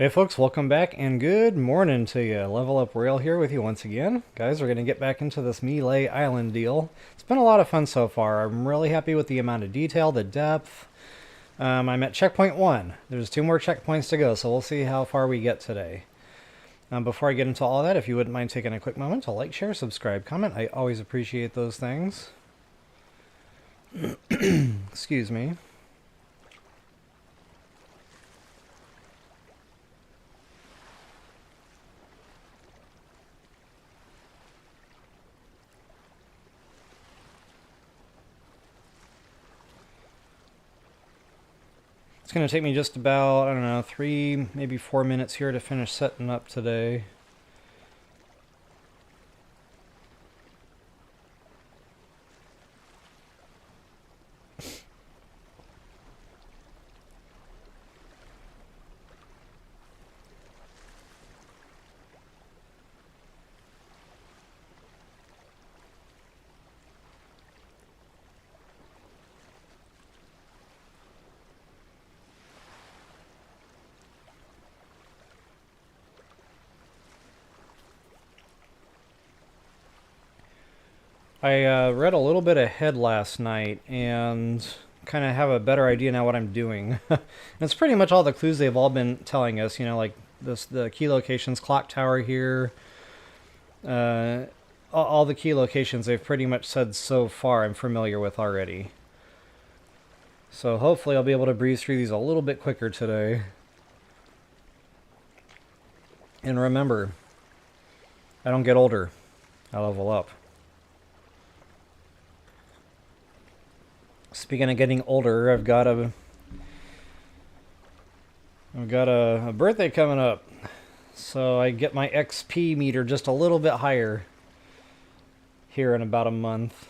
Hey folks, welcome back and good morning to you. Level Up Rail here with you once again. Guys, we're going to get back into this Melee Island deal. It's been a lot of fun so far. I'm really happy with the amount of detail, the depth. I'm at checkpoint 1. There's 2 more checkpoints to go, so we'll see how far we get today. Before I get into all that, if you wouldn't mind taking a quick moment to like, share, subscribe, comment. I always appreciate those things. Excuse me. It's going to take me just about, I don't know, 3, maybe 4 minutes here to finish setting up today. I read a little bit ahead last night and kind of have a better idea now what I'm doing. And it's pretty much all the clues they've all been telling us, you know, like the key locations, clock tower here, all the key locations they've pretty much said so far I'm familiar with already. So hopefully I'll be able to breeze through these a little bit quicker today. And remember, I don't get older, I level up. Speaking of getting older, I've got a birthday coming up, so I get my XP meter just a little bit higher here in about a month.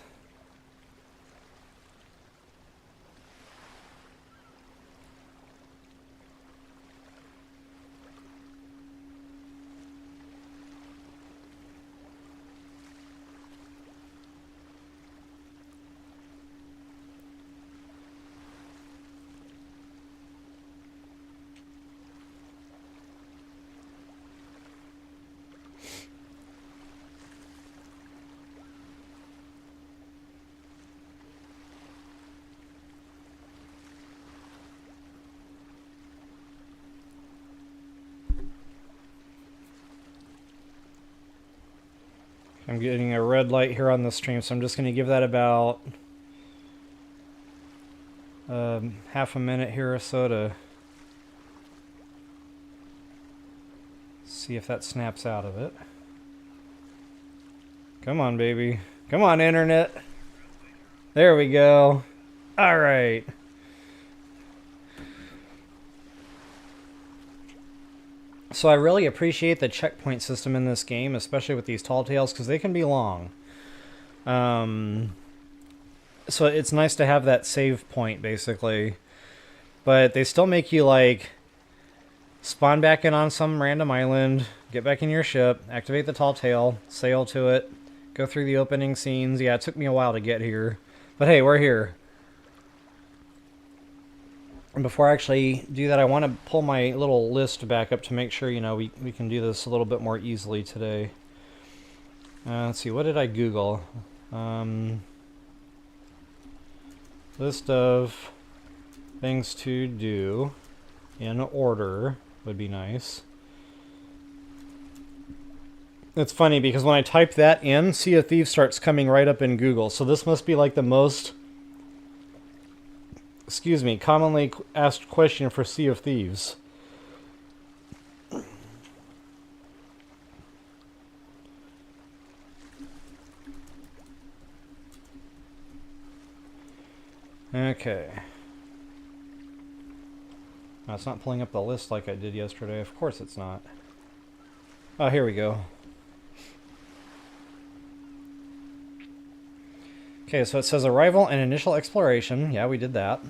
I'm getting a red light here on the stream, so I'm just going to give that about half a minute here or so to see if that snaps out of it. Come on, baby. Come on, internet. There we go. All right. So I really appreciate the checkpoint system in this game, especially with these tall tales, because they can be long. So it's nice to have that save point, basically. But they still make you, like, spawn back in on some random island, get back in your ship, activate the tall tale, sail to it, go through the opening scenes. Yeah, it took me a while to get here. But hey, we're here. And before I actually do that, I want to pull my little list back up to make sure, you know, we can do this a little bit more easily today. Let's see, what did I Google? List of things to do in order would be nice. It's funny because when I type that in, Sea of Thieves starts coming right up in Google. So this must be like the most, excuse me, commonly asked question for Sea of Thieves. Okay. No, it's not pulling up the list like I did yesterday. Of course it's not. Oh, here we go. Okay, so it says arrival and initial exploration. Yeah, we did that.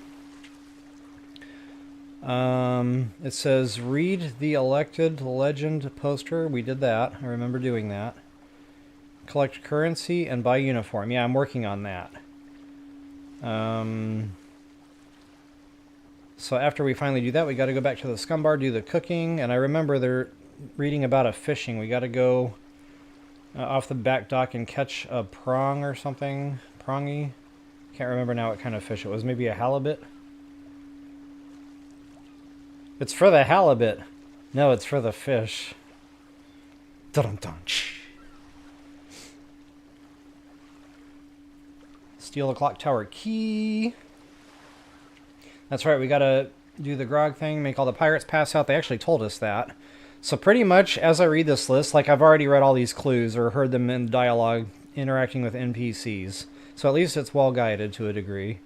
It says read the elected legend poster. We did that. I remember doing that. Collect currency and buy uniform. Yeah, I'm working on that. So after we finally do that, we got to go back to the scum bar, do the cooking. And I remember they're reading about a fishing. We got to go off the back dock and catch a prong or something. Prongy. Can't remember now what kind of fish it was. Maybe a halibut? It's for the halibut. No, it's for the fish. Dun-dun-dun. Steal the clock tower key. That's right, we gotta do the grog thing, make all the pirates pass out. They actually told us that. So pretty much, as I read this list, like I've already read all these clues or heard them in dialogue interacting with NPCs. So at least it's well guided to a degree.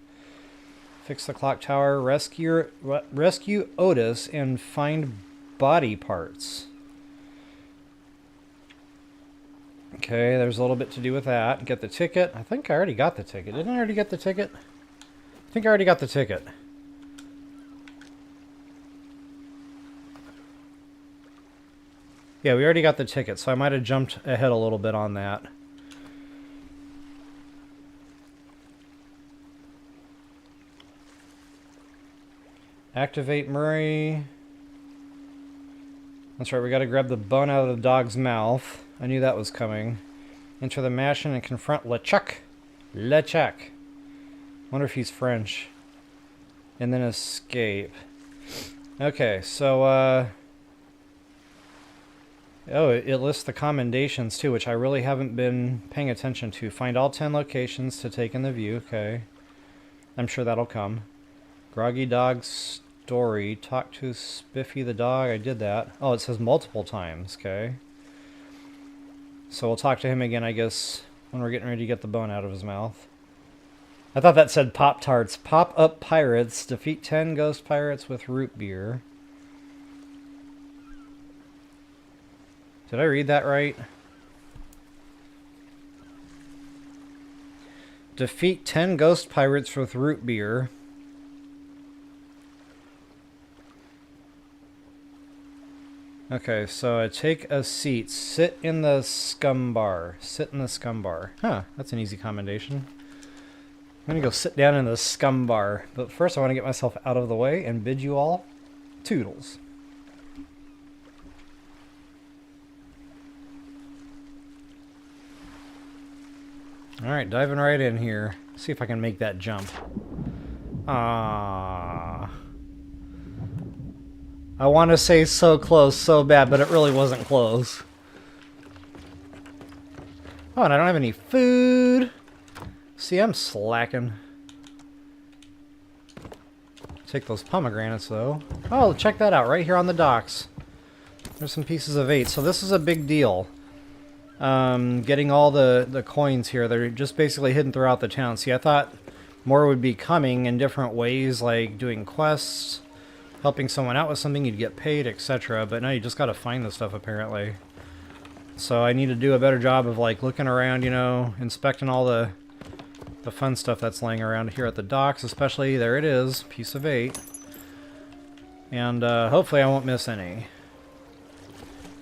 Fix the clock tower, rescue Otis, and find body parts. Okay, there's a little bit to do with that. Get the ticket. I think I already got the ticket. Didn't I already get the ticket? I think I already got the ticket. Yeah, we already got the ticket, so I might have jumped ahead a little bit on that. Activate Murray. That's right, we got to grab the bone out of the dog's mouth. I knew that was coming. Enter the mansion and confront LeChuck. LeChuck. Wonder if he's French. And then escape. Okay, so, oh, it lists the commendations, too, which I really haven't been paying attention to. Find all 10 locations to take in the view. Okay. I'm sure that'll come. Groggy Dog Story. Talk to Spiffy the dog. I did that. Oh, it says multiple times. Okay. So we'll talk to him again, I guess, when we're getting ready to get the bone out of his mouth. I thought that said Pop-Tarts. Pop-up pirates. Defeat 10 ghost pirates with root beer. Did I read that right? Defeat 10 ghost pirates with root beer. Okay, so take a seat. Sit in the scum bar. Sit in the scum bar. Huh, that's an easy commendation. I'm gonna go sit down in the scum bar. But first I want to get myself out of the way and bid you all toodles. Alright, diving right in here. See if I can make that jump. Ah. I want to say so close, so bad, but it really wasn't close. Oh, and I don't have any food. See, I'm slacking. Take those pomegranates, though. Oh, check that out, right here on the docks. There's some pieces of 8. So this is a big deal. Getting all the coins here. They're just basically hidden throughout the town. See, I thought more would be coming in different ways, like doing quests, helping someone out with something, you'd get paid, etc. But no, you just gotta find the stuff, apparently. So I need to do a better job of, like, looking around, you know, inspecting all the fun stuff that's laying around here at the docks, especially, there it is, piece of 8. And hopefully I won't miss any.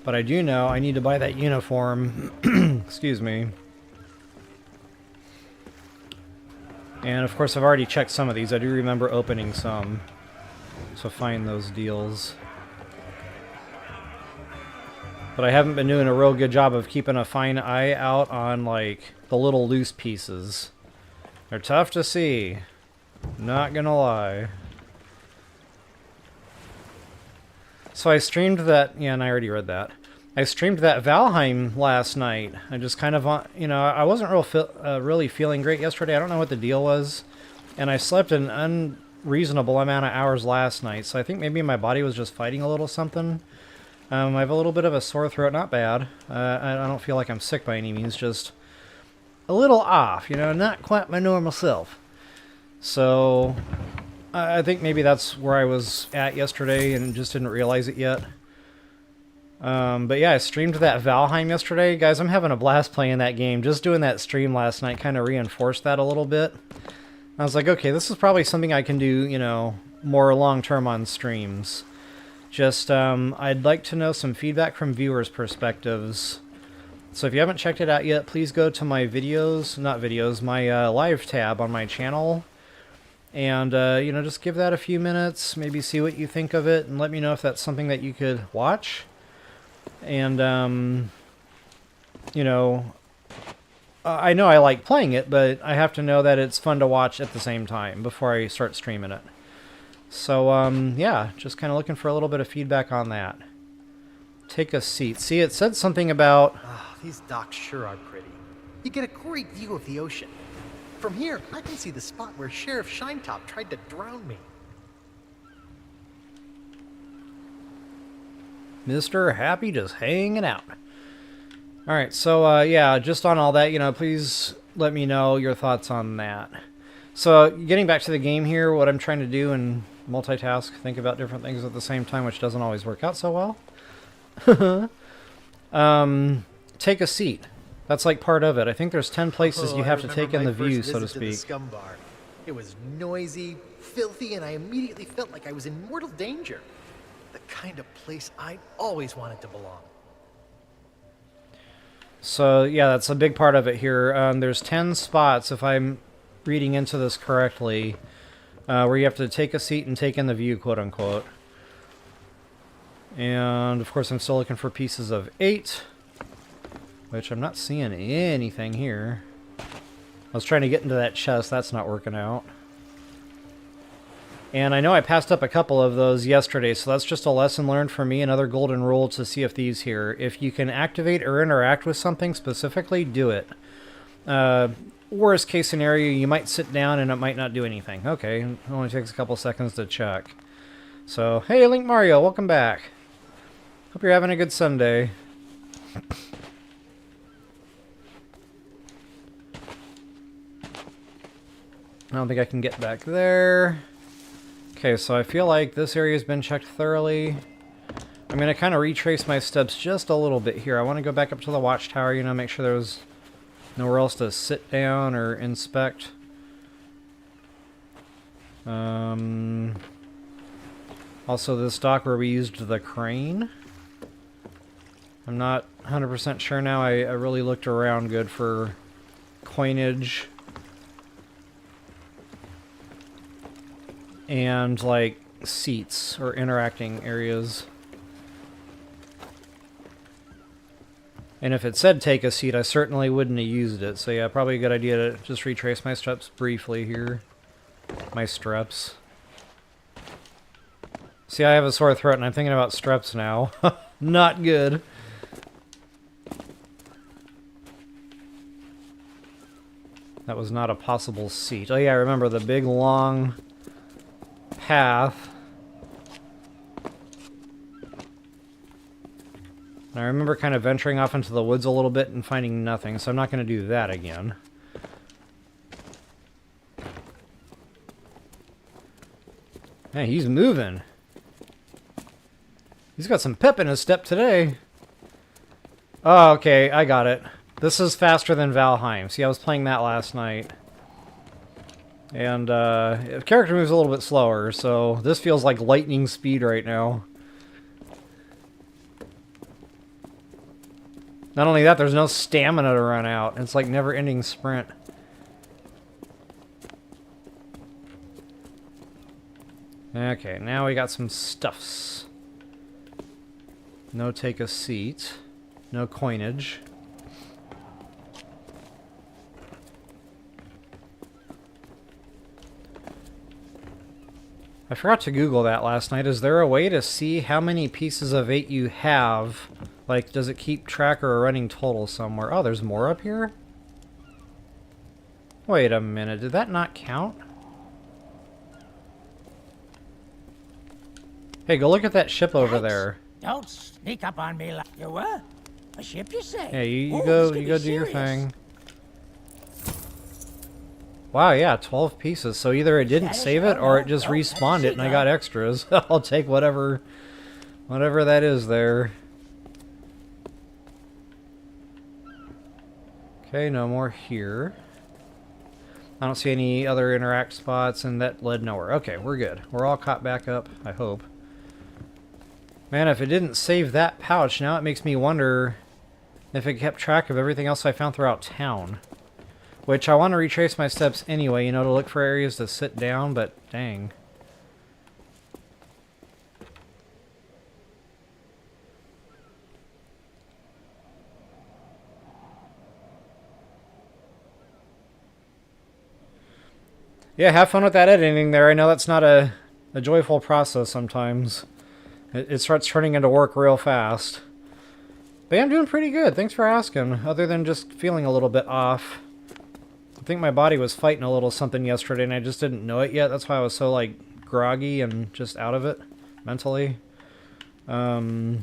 But I do know I need to buy that uniform. Excuse me. And of course I've already checked some of these. I do remember opening some. So find those deals. But I haven't been doing a real good job of keeping a fine eye out on, like, the little loose pieces. They're tough to see. Not gonna lie. So I streamed that, yeah, and I already read that. I streamed that Valheim last night. I just kind of, you know, I wasn't really feeling great yesterday. I don't know what the deal was. And I slept an unreasonable amount of hours last night. So I think maybe my body was just fighting a little something. I have a little bit of a sore throat, not bad. I don't feel like I'm sick by any means, just a little off, you know, not quite my normal self. So I think maybe that's where I was at yesterday and just didn't realize it yet. But yeah, I streamed that Valheim yesterday. Guys, I'm having a blast playing that game. Just doing that stream last night kind of reinforced that a little bit. I was like, okay, this is probably something I can do, you know, more long-term on streams. Just, I'd like to know some feedback from viewers' perspectives. So if you haven't checked it out yet, please go to my videos, not videos, my live tab on my channel. And, you know, just give that a few minutes, maybe see what you think of it, and let me know if that's something that you could watch. And, you know, I know I like playing it, but I have to know that it's fun to watch at the same time before I start streaming it. So, yeah, just kind of looking for a little bit of feedback on that. Take a seat. See, it said something about... Ah, these docks sure are pretty. You get a great view of the ocean. From here, I can see the spot where Sheriff Shinetop tried to drown me. Mr. Happy just hanging out. Alright, so, yeah, just on all that, you know, please let me know your thoughts on that. So, getting back to the game here, what I'm trying to do and multitask, think about different things at the same time, which doesn't always work out so well. Take a seat. That's like part of it. I think there's 10 places you have to take in the view, so to speak. The Scum Bar. It was noisy, filthy, and I immediately felt like I was in mortal danger. The kind of place I always wanted to belong. So, yeah, that's a big part of it here. There's 10 spots, if I'm reading into this correctly, where you have to take a seat and take in the view, quote-unquote. And, of course, I'm still looking for pieces of 8, which I'm not seeing anything here. I was trying to get into that chest. That's not working out. And I know I passed up a couple of those yesterday, so that's just a lesson learned for me, another golden rule to see if these here. If you can activate or interact with something specifically, do it. Worst case scenario, you might sit down and it might not do anything. Okay, it only takes a couple seconds to check. So, hey, Link Mario, welcome back. Hope you're having a good Sunday. I don't think I can get back there. Okay, so I feel like this area has been checked thoroughly. I'm going to kind of retrace my steps just a little bit here. I want to go back up to the watchtower, you know, make sure there's nowhere else to sit down or inspect. Also, this dock where we used the crane. I'm not 100% sure now. I really looked around good for coinage. And, like, seats or interacting areas. And if it said take a seat, I certainly wouldn't have used it. So yeah, probably a good idea to just retrace my steps briefly here. My streps. See, I have a sore throat and I'm thinking about streps now. Not good. That was not a possible seat. Oh yeah, I remember the big long path. And I remember kind of venturing off into the woods a little bit and finding nothing, so I'm not going to do that again. Hey, he's moving. He's got some pep in his step today. Oh, okay, I got it. This is faster than Valheim. See, I was playing that last night. And, the character moves a little bit slower, so this feels like lightning speed right now. Not only that, there's no stamina to run out. It's like never-ending sprint. Okay, now we got some stuffs. No take a seat. No coinage. I forgot to Google that last night. Is there a way to see how many pieces of 8 you have? Like, does it keep track or a running total somewhere? Oh, there's more up here? Wait a minute, did that not count? Hey, go look at that ship over there. Don't sneak up on me like you were. A ship, you say? Hey, you Ooh, go this could do be your serious. thing. Wow, yeah, 12 pieces. So either it didn't save it or it just respawned it and I got extras. I'll take whatever that is there. Okay, no more here. I don't see any other interact spots, and that led nowhere. Okay, we're good. We're all caught back up, I hope. Man, if it didn't save that pouch, now it makes me wonder if it kept track of everything else I found throughout town. Which I want to retrace my steps anyway, you know, to look for areas to sit down, but dang. Yeah, have fun with that editing there. I know that's not a joyful process sometimes. It starts turning into work real fast. But yeah, I'm doing pretty good. Thanks for asking. Other than just feeling a little bit off. I think my body was fighting a little something yesterday and I just didn't know it yet. That's why I was so, like, groggy and just out of it mentally. I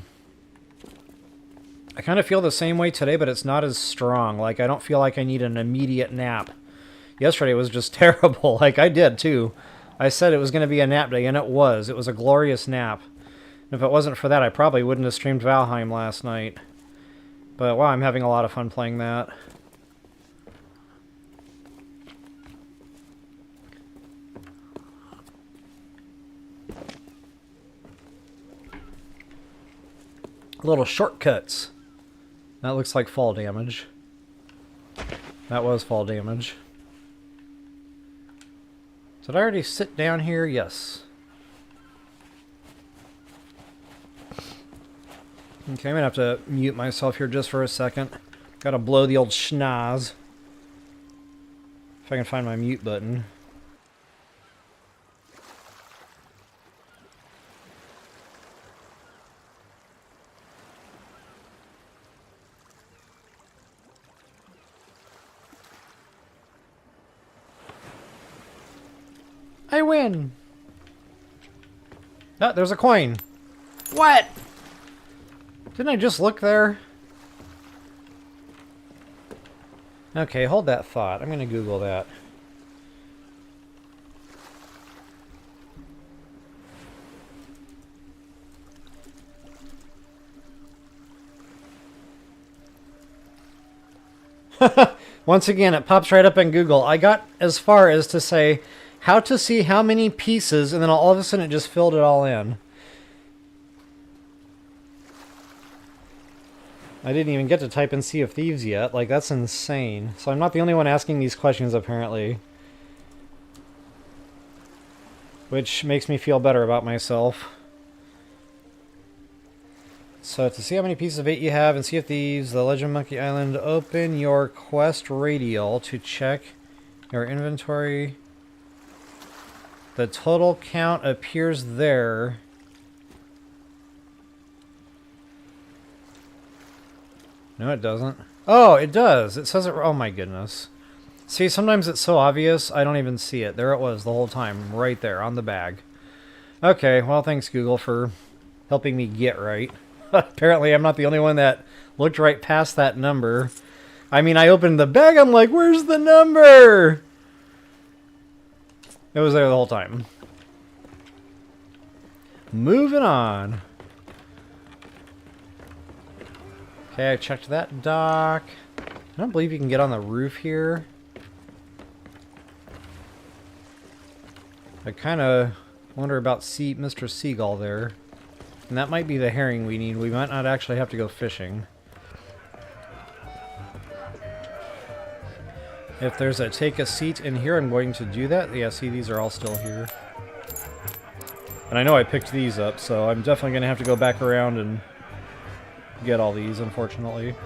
kind of feel the same way today, but it's not as strong. Like, I don't feel like I need an immediate nap. Yesterday was just terrible. Like, I did, too. I said it was going to be a nap day, and it was. It was a glorious nap. And if it wasn't for that, I probably wouldn't have streamed Valheim last night. But, wow, I'm having a lot of fun playing that. Little shortcuts. That looks like fall damage. That was fall damage. Did I already sit down here? Yes. Okay, I'm gonna have to mute myself here just for a second. Gotta blow the old schnoz. If I can find my mute button. I win! Oh, there's a coin. What? Didn't I just look there? Okay, hold that thought. I'm gonna Google that. Once again, it pops right up in Google. I got as far as to say how to see how many pieces, and then all of a sudden it just filled it all in. I didn't even get to type in Sea of Thieves yet. Like, that's insane. So I'm not the only one asking these questions, apparently. Which makes me feel better about myself. So to see how many pieces of 8 you have in Sea of Thieves, The Legend of Monkey Island, open your quest radial to check your inventory. The total count appears there. No, it doesn't. Oh, it does. It says it. Oh my goodness. See, sometimes it's so obvious, I don't even see it. There it was the whole time, right there on the bag. Okay, well, thanks, Google, for helping me get right. Apparently, I'm not the only one that looked right past that number. I mean, I opened the bag, I'm like, where's the number? It was there the whole time. Moving on. Okay, I checked that dock. I don't believe you can get on the roof here. I kind of wonder about Mr. Seagull there. And that might be the herring we need. We might not actually have to go fishing. If there's a take a seat in here, I'm going to do that. Yeah, see, these are all still here. And I know I picked these up, so I'm definitely going to have to go back around and get all these, unfortunately.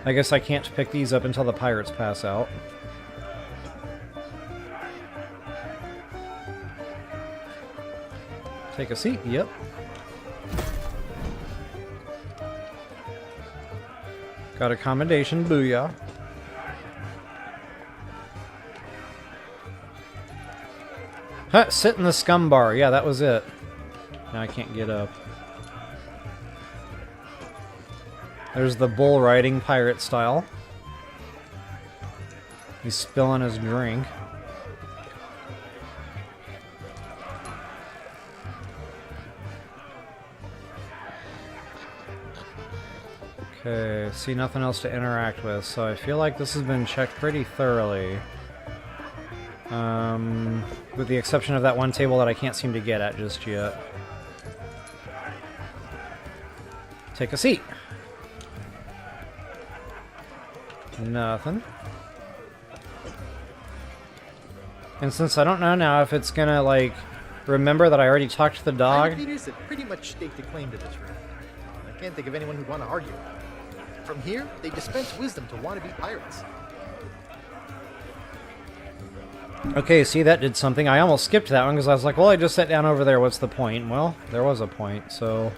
I guess I can't pick these up until the pirates pass out. Take a seat, yep. Got a commendation, booyah. Huh, sit in the scum bar. Yeah, that was it. Now I can't get up. There's the bull riding pirate style. He's spilling his drink. Okay, see nothing else to interact with, so I feel like this has been checked pretty thoroughly. With the exception of that one table that I can't seem to get at just yet. Take a seat. Nothing. And since I don't know now if it's gonna, like, remember that I already talked to the dog. Pirate leaders have pretty much staked a claim to this room. I can't think of anyone who'd want to argue. From here, they dispense wisdom to wannabe pirates. Okay, see, that did something. I almost skipped that one because I was like, well, I just sat down over there. What's the point? Well, there was a point, so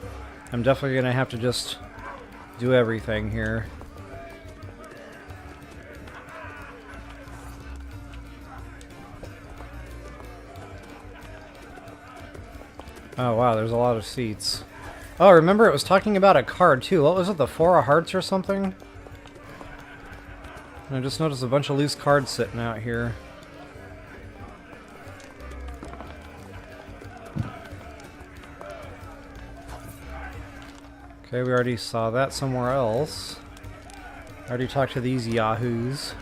I'm definitely going to have to just do everything here. Oh, wow, there's a lot of seats. Oh, remember it was talking about a card, too. What was it, the Four of Hearts or something? And I just noticed a bunch of loose cards sitting out here. Okay, we already saw that somewhere else. I already talked to these yahoos.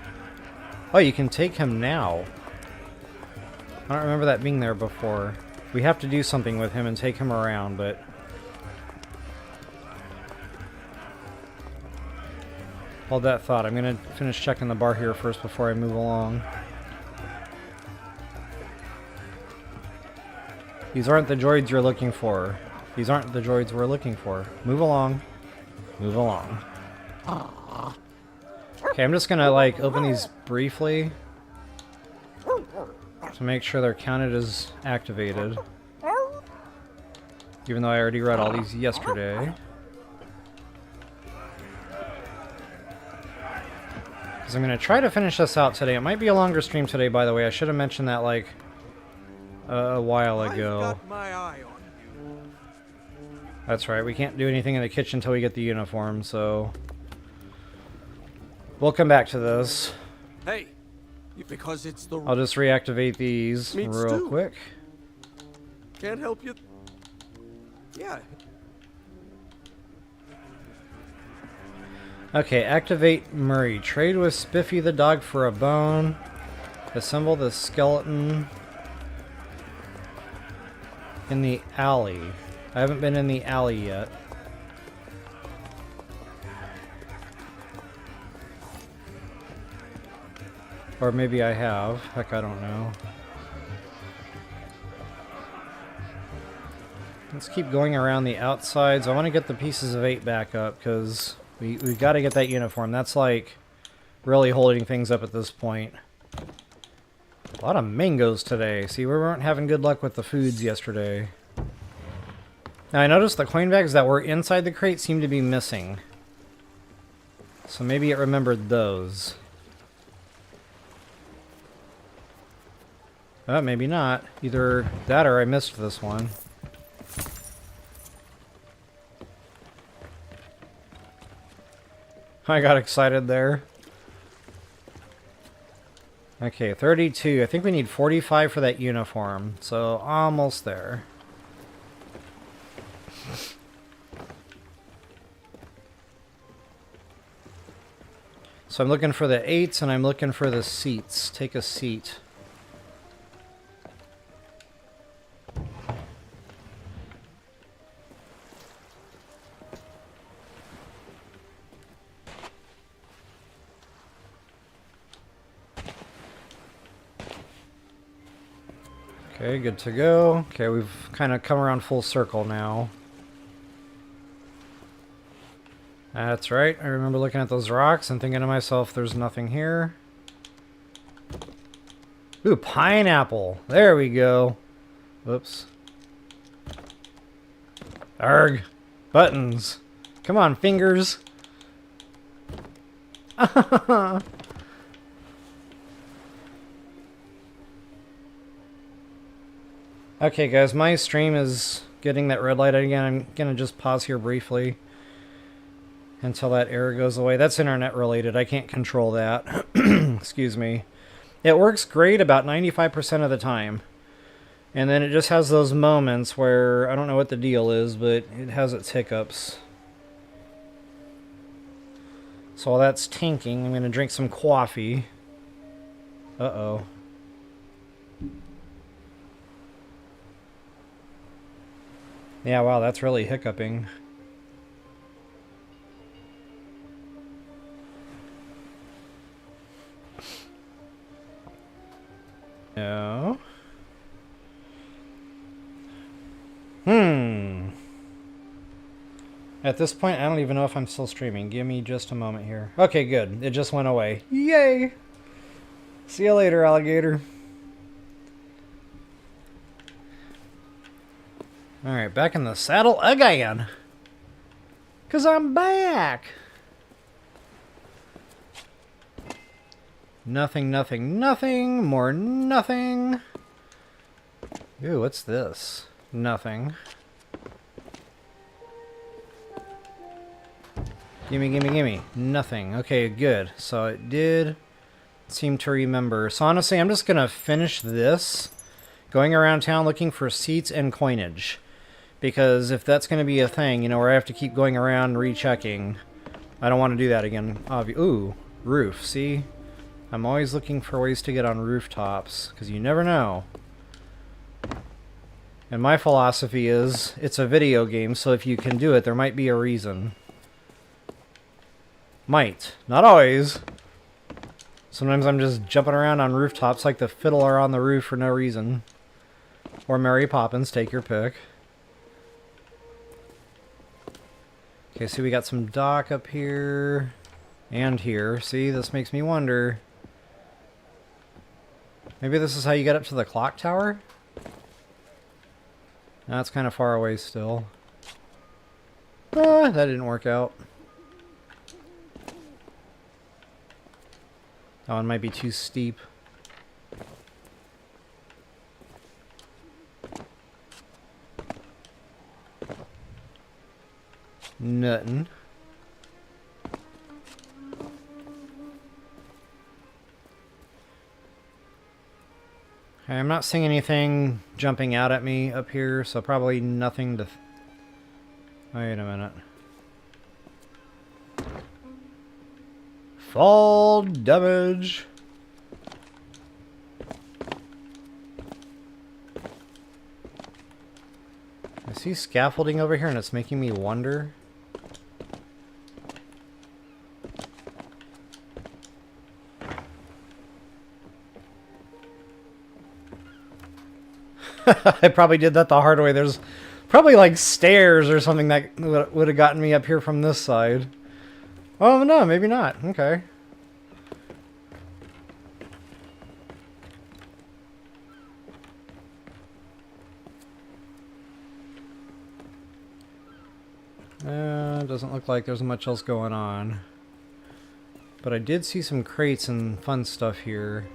Oh, you can take him now. I don't remember that being there before. We have to do something with him and take him around, but... Hold that thought. I'm going to finish checking the bar here first before I move along. These aren't the droids you're looking for. These aren't the droids we're looking for. Move along. Move along. Okay, I'm just going to, like, open these briefly to make sure they're counted as activated. Even though I already read all these yesterday. Because I'm going to try to finish this out today. It might be a longer stream today, by the way. I should have mentioned that, like, a while ago. I've got my eye on you. That's right. We can't do anything in the kitchen until we get the uniform, so... We'll come back to this. Hey, because it's the... I'll just reactivate these Meat real stew. quick. Can't help you. Yeah. Okay, activate Murray. Trade with Spiffy the dog for a bone. Assemble the skeleton in the alley. I haven't been in the alley yet. Or maybe I have. Heck, I don't know. Let's keep going around the outsides. I want to get the pieces of 8 back up, because we've got to get that uniform. That's, like, really holding things up at this point. A lot of mangoes today. See, we weren't having good luck with the foods yesterday. Now, I noticed the coin bags that were inside the crate seem to be missing. So maybe it remembered those. Maybe not. Either that or I missed this one. I got excited there. Okay, 32. I think we need 45 for that uniform. So, almost there. So I'm looking for the 8s and I'm looking for the seats. Take a seat. Okay, good to go. Okay, we've kind of come around full circle now. That's right. I remember looking at those rocks and thinking to myself, there's nothing here. Ooh, pineapple. There we go. Whoops. Arg. Buttons. Come on, fingers. Okay, guys, my stream is getting that red light again. I'm going to just pause here briefly until that error goes away. That's internet related. I can't control that. Excuse me. It works great about 95% of the time. And then it just has those moments where I don't know what the deal is, but it has its hiccups. So while that's tanking, I'm going to drink some coffee. Uh-oh. Yeah, wow, that's really hiccuping. No. Hmm. At this point, I don't even know if I'm still streaming. Give me just a moment here. Okay, good. It just went away. Yay! See you later, alligator. Alright, back in the saddle again. 'Cause I'm back! Nothing, nothing, nothing. More nothing. Ooh, what's this? Nothing. Gimme, gimme, gimme. Nothing. Okay, good. So it did seem to remember. So honestly, I'm just gonna finish this. Going around town looking for seats and coinage. Because if that's gonna be a thing, you know, where I have to keep going around rechecking, I don't want to do that again. Ooh, roof. See? I'm always looking for ways to get on rooftops, because you never know. And my philosophy is, it's a video game, so if you can do it, there might be a reason. Might. Not always. Sometimes I'm just jumping around on rooftops like the fiddler on the roof for no reason. Or Mary Poppins, take your pick. Okay, so we got some dock up here. And here. See, this makes me wonder. Maybe this is how you get up to the clock tower? That's kind of far away still. Ah, that didn't work out. That one might be too steep. Nuttin'. Okay, I'm not seeing anything jumping out at me up here, so probably nothing to... Wait a minute. Fall damage. I see scaffolding over here and it's making me wonder. I probably did that the hard way. There's probably like stairs or something that would have gotten me up here from this side. Oh no, maybe not. Okay. Doesn't look like there's much else going on. But I did see some crates and fun stuff here.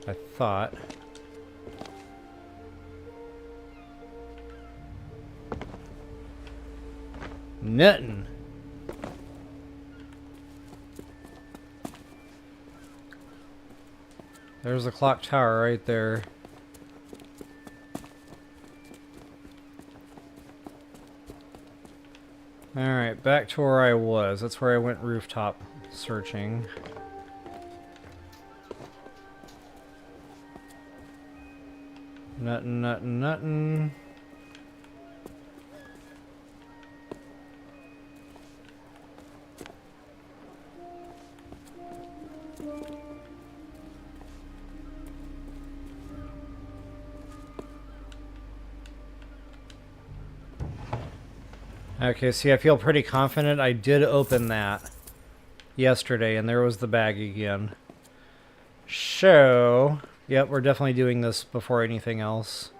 I thought. Nuttin'. There's the clock tower right there. Alright, back to where I was. That's where I went rooftop searching. Nuttin', nuttin', nuttin'. Okay, see, I feel pretty confident. I did open that yesterday, and there was the bag again. So, yep, we're definitely doing this before anything else.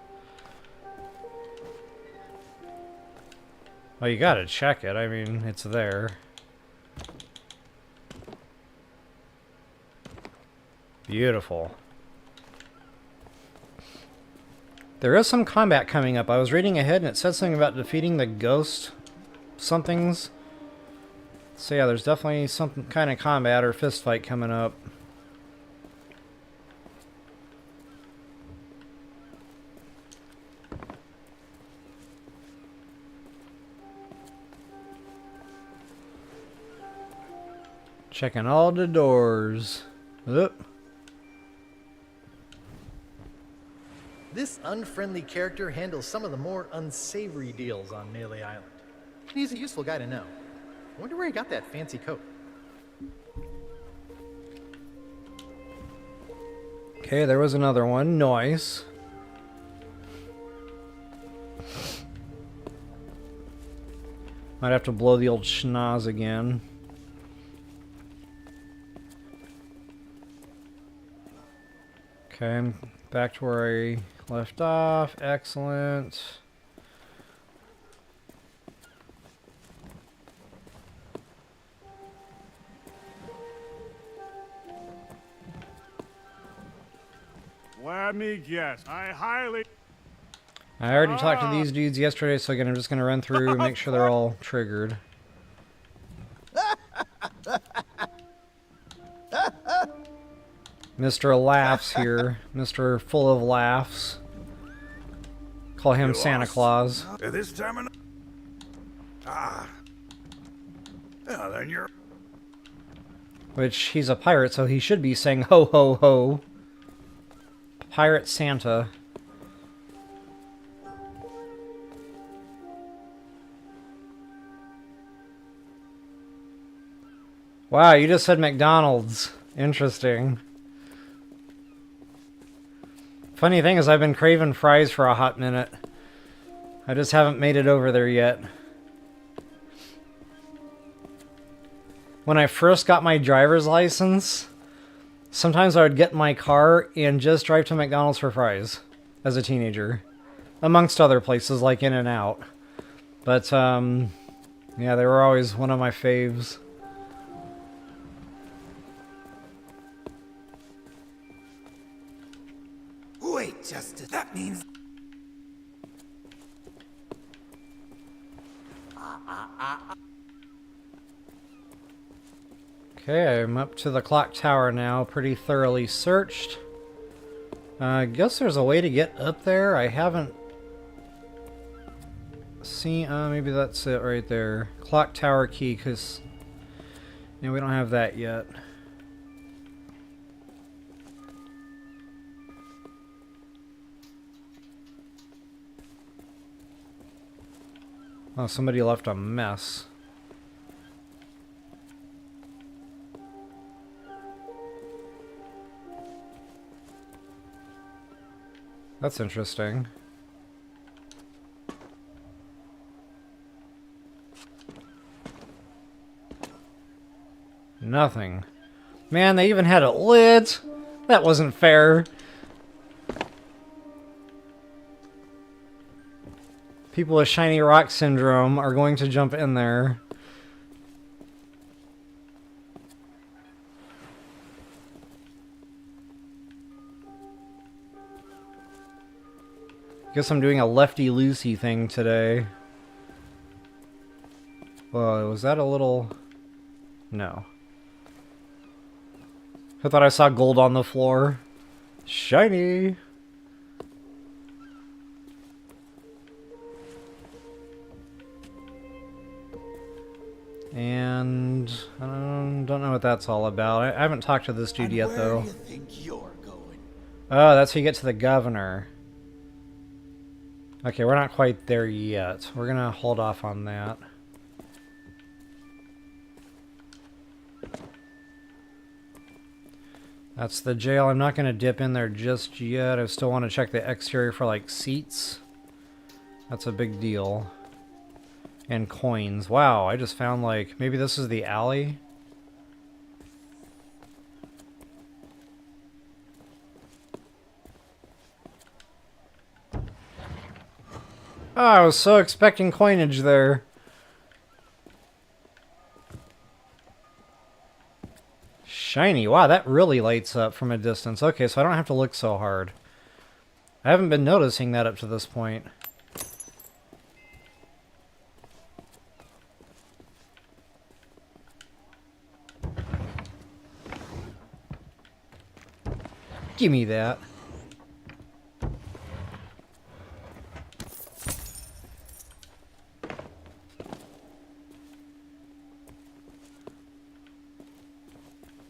Well, you gotta check it. I mean, it's there. Beautiful. There is some combat coming up. I was reading ahead, and it said something about defeating the ghost somethings. So yeah, there's definitely some kind of combat or fist fight coming up. Checking all the doors. Oop. This unfriendly character handles some of the more unsavory deals on Melee Island. He's a useful guy to know. I wonder where he got that fancy coat. Okay, there was another one. Nice. Might have to blow the old schnoz again. Okay, back to where I left off. Excellent. Let me guess. I already talked to these dudes yesterday, so again, I'm just going to run through and make sure they're all triggered. Mr. Laughs here. Mr. Full of Laughs. Call him Santa Claus. This time yeah, then you're... Which, he's a pirate, so he should be saying ho ho ho. Pirate Santa. Wow, you just said McDonald's. Interesting. Funny thing is, I've been craving fries for a hot minute. I just haven't made it over there yet. When I first got my driver's license, sometimes I would get in my car and just drive to McDonald's for fries as a teenager. Amongst other places like In-N-Out. But, yeah, they were always one of my faves. Wait, Justice. That means... Okay, I'm up to the clock tower now, pretty thoroughly searched. I guess there's a way to get up there. I haven't seen... maybe that's it right there. Clock tower key, because... yeah, we don't have that yet. Oh, somebody left a mess. That's interesting. Nothing. Man, they even had it lit! That wasn't fair. People with shiny rock syndrome are going to jump in there. Guess I'm doing a lefty-loosey thing today. Whoa, was that a little... no. I thought I saw gold on the floor. Shiny! And I don't know what that's all about. I haven't talked to this dude yet, though. Where do you think you're going? Oh, that's how you get to the governor. Okay, we're not quite there yet. We're gonna hold off on that. That's the jail. I'm not gonna dip in there just yet. I still want to check the exterior for, like, seats. That's a big deal. And coins. Wow, I just found, like, maybe this is the alley? Oh, I was so expecting coinage there. Shiny. Wow, that really lights up from a distance. Okay, so I don't have to look so hard. I haven't been noticing that up to this point. Give me that.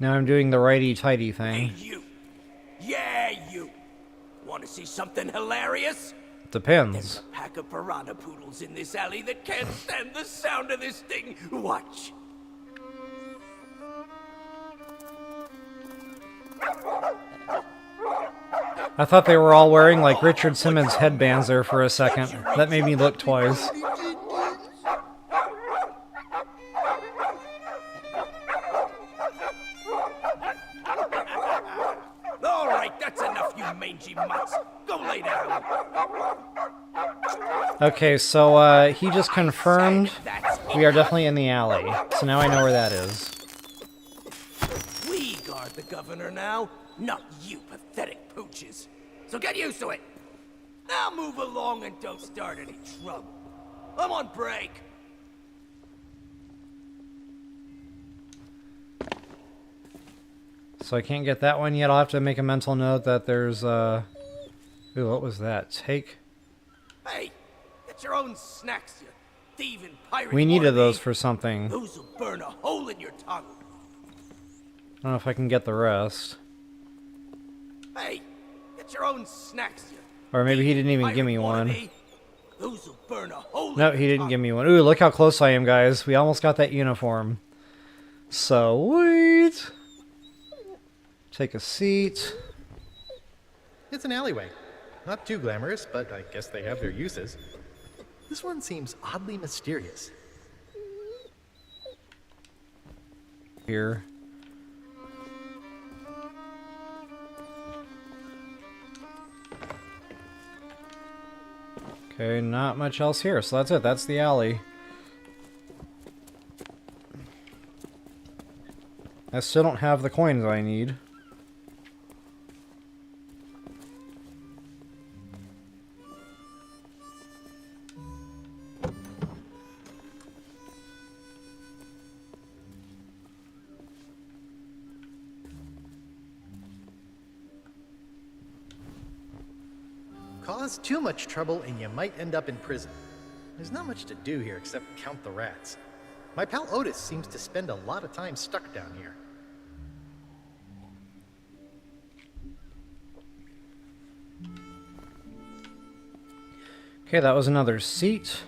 Now I'm doing the righty-tighty thing. Hey, you. Yeah, you. Want to see something hilarious? Depends. There's a pack of piranha poodles in this alley that can't stand the sound of this thing. Watch. I thought they were all wearing like Richard Simmons headbands there for a second. That made me look twice. All right, that's enough, you mangy mutts. Go lay down. Okay, so he just confirmed we are definitely in the alley. So now I know where that is. We guard the governor now, not you pathetic pooches. So get used to it. Now move along and don't start any trouble. I'm on break. So I can't get that one yet. I'll have to make a mental note that there's ooh, what was that? Take. Hey, get your own snacks, you thieving pirate. We needed wannabe. those for something. Those will burn a hole in your tongue. I don't know if I can get the rest. Hey, get your own snacks, you Or maybe he didn't even pirate give me one. wannabe. Those will burn a hole in No, your he didn't tongue. give me one. Ooh, look how close I am, guys. We almost got that uniform. Sweet. Take a seat. It's an alleyway. Not too glamorous, but I guess they have their uses. This one seems oddly mysterious. Here. Okay, not much else here, so that's it. That's the alley. I still don't have the coins I need. Cause too much trouble and you might end up in prison. There's not much to do here except count the rats. My pal Otis seems to spend a lot of time stuck down here. Okay, that was another seat.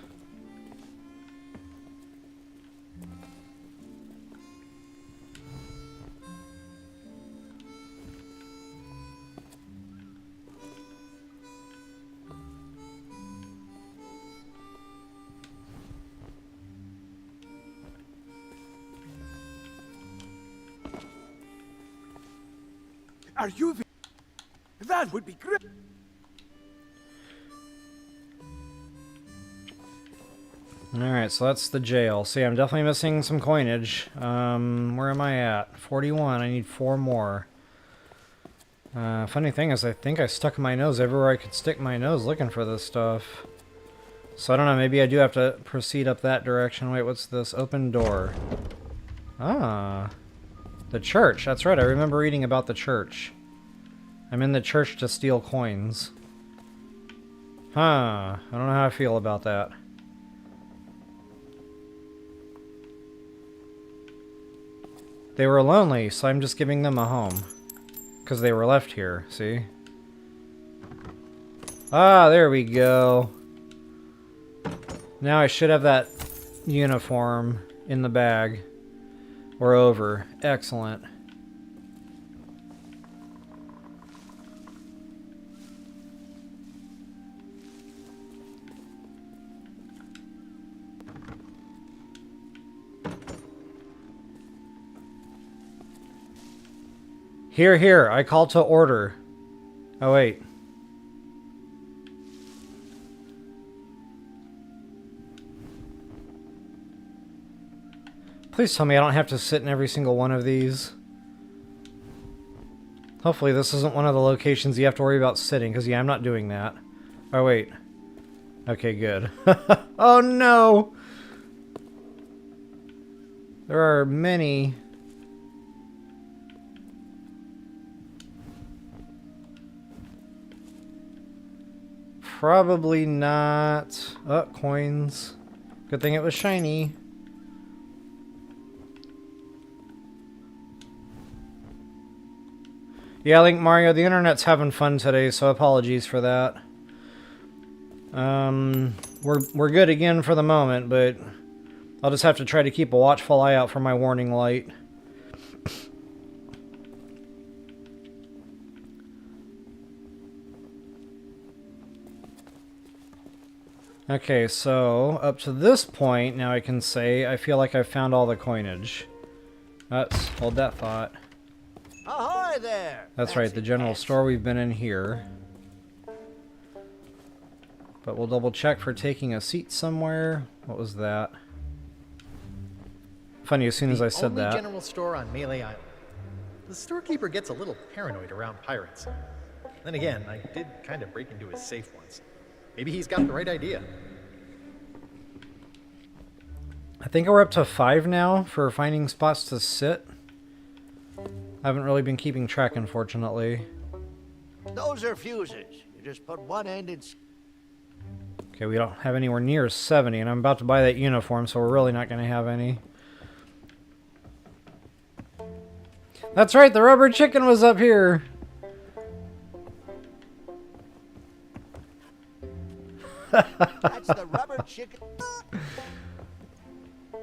Are you? That would be great. Alright, so that's the jail. See, I'm definitely missing some coinage. Where am I at? 41. I need 4 more. Funny thing is, I think I stuck my nose everywhere I could stick my nose looking for this stuff. So I don't know, maybe I do have to proceed up that direction. Wait, what's this? Open door. Ah. The church. That's right, I remember reading about the church. I'm in the church to steal coins. Huh. I don't know how I feel about that. They were lonely, so I'm just giving them a home. Because they were left here, see? Ah, there we go. Now I should have that uniform in the bag. We're over. Excellent. Here, here, I call to order. Oh, wait. Please tell me I don't have to sit in every single one of these. Hopefully this isn't one of the locations you have to worry about sitting, because yeah, I'm not doing that. Oh, wait. Okay, good. Oh, no! There are many... Probably not. Oh, coins. Good thing it was shiny. Yeah, Link Mario, the internet's having fun today, so apologies for that. We're good again for the moment, but I'll just have to try to keep a watchful eye out for my warning light. Okay, so up to this point, now I can say I feel like I've found all the coinage. Let's hold that thought. Ahoy there! That's right, the general store. We've been in here. But we'll double check for taking a seat somewhere. What was that? Funny, as soon as I said The that. only general store on Melee Island. The storekeeper gets a little paranoid around pirates. Then again, I did kind of break into his safe once. Maybe he's got the right idea. I think we're up to 5 now for finding spots to sit. I haven't really been keeping track, unfortunately. Those are fuses. You just put one end in. Okay, we don't have anywhere near 70, and I'm about to buy that uniform, so we're really not going to have any. That's right, the rubber chicken was up here! That's the rubber chicken.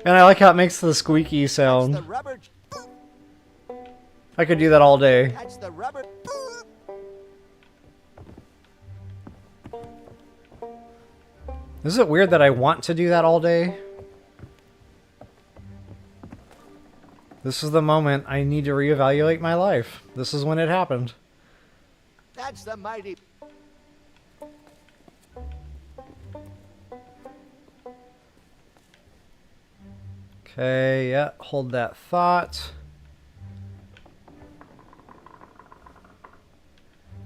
And I like how it makes the squeaky That's sound. the rubber. I could do that all day. That's the rubber. Is it weird that I want to do that all day? This is the moment I need to reevaluate my life. This is when it happened. That's the mighty. Okay, yeah, hold that thought.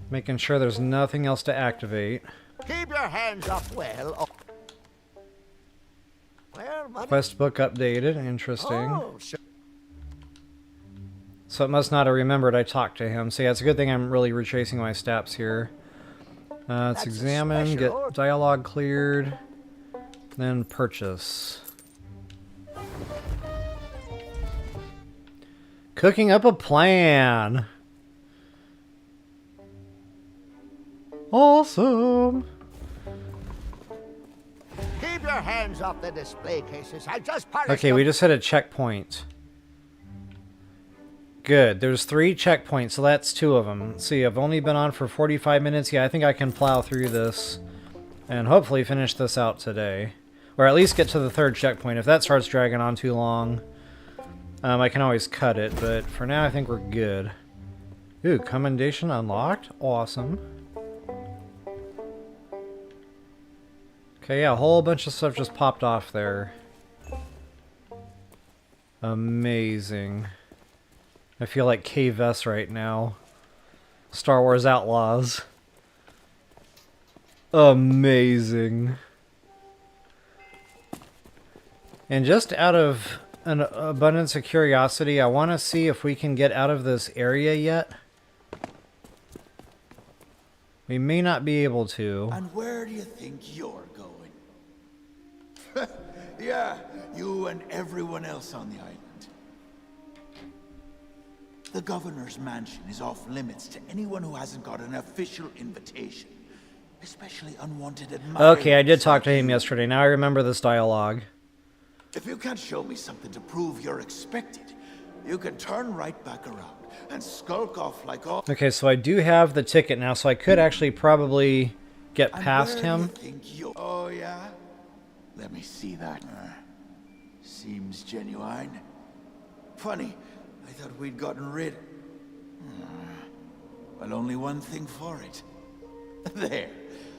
Making sure there's nothing else to activate. Keep your hands up, well. Well, money. Quest book updated, interesting. Oh, sure. So it must not have remembered I talked to him. So yeah, it's a good thing I'm really retracing my steps here. Let's That's a examine, special get order. dialogue cleared, then purchase. Cooking up a plan. Awesome. Keep your hands off the display cases. I just polished Okay, we just hit a checkpoint. Good. There's 3 checkpoints, so that's 2 of them. See, I've only been on for 45 minutes. Yeah, I think I can plow through this and hopefully finish this out today. Or at least get to the 3rd checkpoint. If that starts dragging on too long, I can always cut it. But for now, I think we're good. Ooh, commendation unlocked. Awesome. Okay, yeah, a whole bunch of stuff just popped off there. Amazing. I feel like KVS right now. Star Wars Outlaws. Amazing. And just out of an abundance of curiosity, I want to see if we can get out of this area yet. We may not be able to. And where do you think you're going? Yeah, you and everyone else on the island. The governor's mansion is off limits to anyone who hasn't got an official invitation. Especially unwanted admirers. Okay, I did talk to like him you. yesterday. Now I remember this dialogue. If you can't show me something to prove you're expected, you can turn right back around and skulk off like all. Okay, so I do have the ticket now, so I could actually probably get And past where him. do you think you... Oh, yeah? Let me see that. Seems genuine. Funny, I thought we'd gotten rid... Well, only one thing for it. There.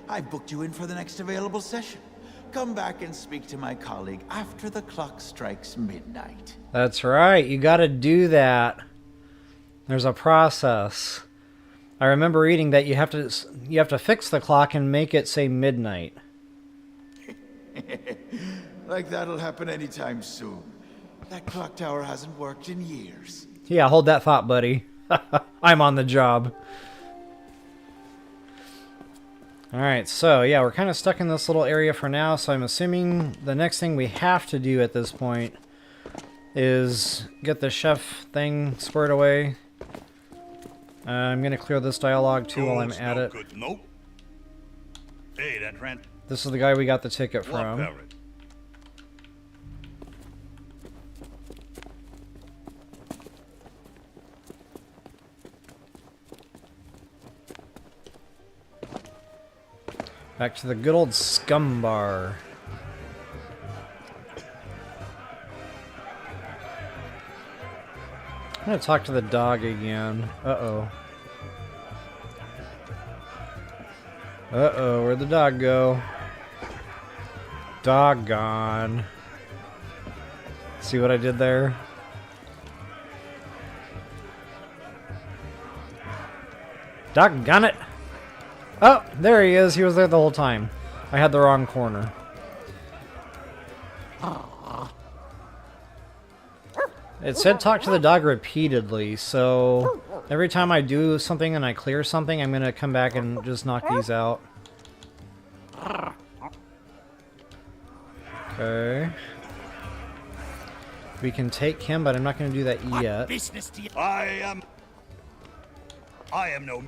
I booked you in for the next available session. Come back and speak to my colleague after the clock strikes midnight. That's right, you gotta do that. There's a process. I remember reading that you have to fix the clock and make it say midnight. Like that'll happen anytime soon. That clock tower hasn't worked in years. Yeah, hold that thought, buddy. I'm on the job. Alright, so yeah, we're kind of stuck in this little area for now, so I'm assuming the next thing we have to do at this point is get the chef thing squared away. I'm going to clear this dialogue too while I'm it's at no it. Good, nope. Hey, that ran. This is the guy we got the ticket from. Parrot. Back to the good old scum bar. I'm gonna talk to the dog again. Uh-oh. Uh-oh, where'd the dog go? Doggone. See what I did there? Doggone it! Oh, there he is. He was there the whole time. I had the wrong corner. It said talk to the dog repeatedly, so every time I do something and I clear something, I'm gonna come back and just knock these out. Okay. We can take him, but I'm not gonna do that yet. Business to you. I am no...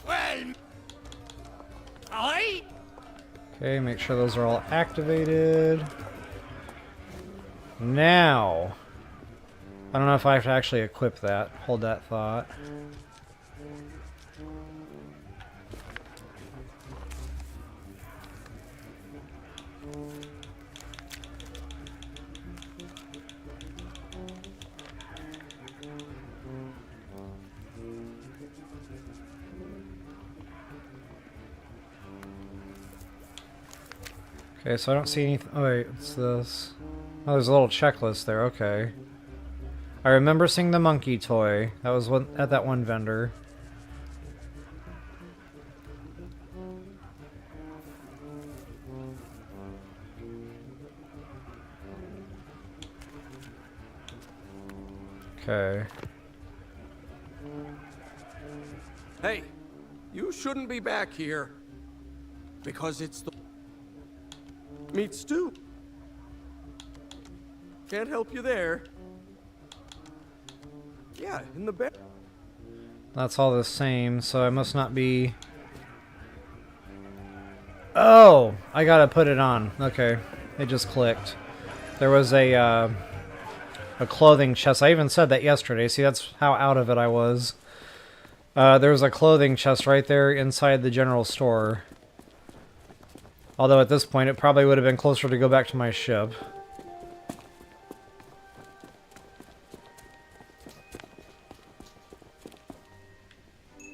Well, I. Okay, make sure those are all activated. Now, I don't know if I have to actually equip that. Hold that thought. Okay, so I don't see anything. Oh wait, what's this? Oh, there's a little checklist there. Okay. I remember seeing the monkey toy. That was one at that one vendor. Okay. Hey, you shouldn't be back here. Because it's the meat stew. Can't help you there. Yeah, in the bed. That's all the same, so I must not be... Oh! I gotta put it on. Okay. It just clicked. There was a clothing chest. I even said that yesterday. See, that's how out of it I was. There was a clothing chest right there inside the general store. Although at this point, it probably would have been closer to go back to my ship.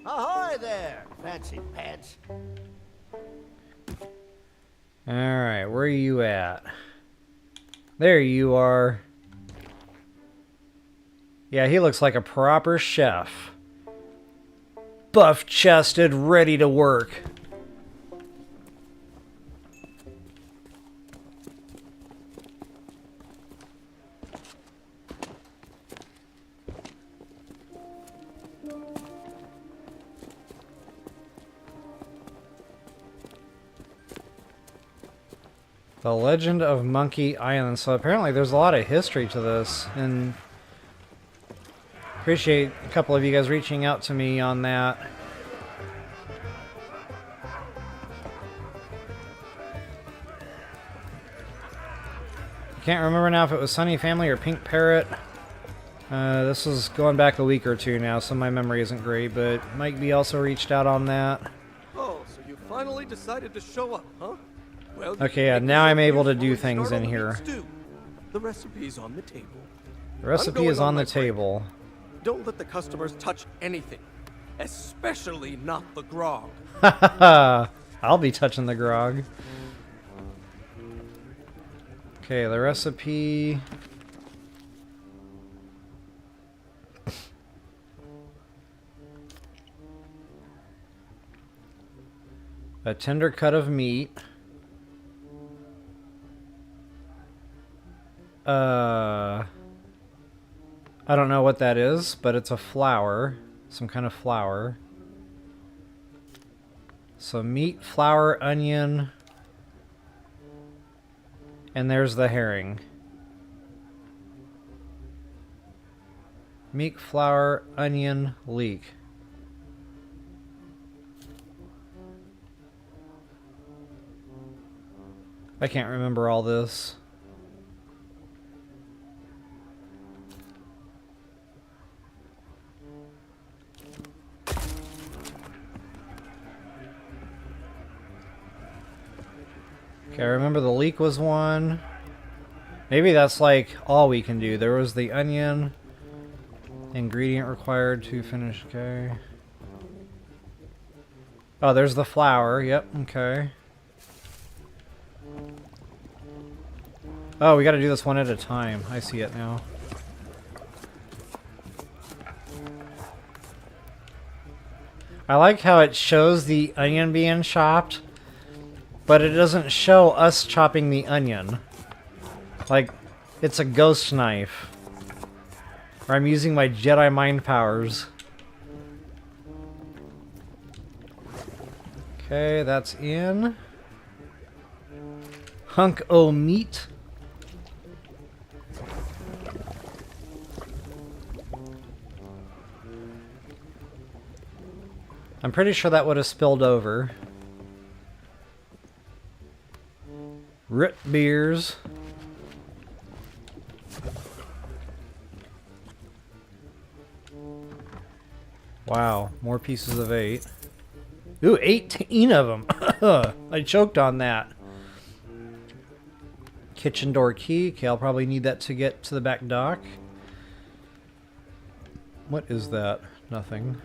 Ahoy there, fancy pants. Alright, where are you at? There you are. Yeah, he looks like a proper chef. Buff-chested, ready to work. The Legend of Monkey Island. So apparently there's a lot of history to this, and appreciate a couple of you guys reaching out to me on that. I can't remember now if it was Sunny Family or Pink Parrot. This is going back a week or two now, so my memory isn't great, but Mike B also reached out on that. Oh, so you finally decided to show up, huh? Well, Okay, yeah, now I'm able to do things in here. The recipe's on the table. The recipe is on the my break. table. Don't let the customers touch anything, especially not the grog. I'll be touching the grog. Okay, the recipe. A tender cut of meat. I don't know what that is, but it's a flour. Some kind of flour. So meat, flour, onion. And there's the herring. Meat, flour, onion, leek. I can't remember all this. Okay, I remember the leek was one. Maybe that's like all we can do. There was the onion. Ingredient required to finish. Okay. Oh, there's the flour. Yep, okay. Oh, we gotta do this one at a time. I see it now. I like how it shows the onion being chopped, but it doesn't show us chopping the onion. Like, it's a ghost knife. Or I'm using my Jedi mind powers. Okay, that's in. Hunk o' meat. I'm pretty sure that would have spilled over. Root beers. Wow, more pieces of 8. Ooh, 18 of them. I choked on that. Kitchen door key. Okay, I'll probably need that to get to the back dock. What is that? Nothing.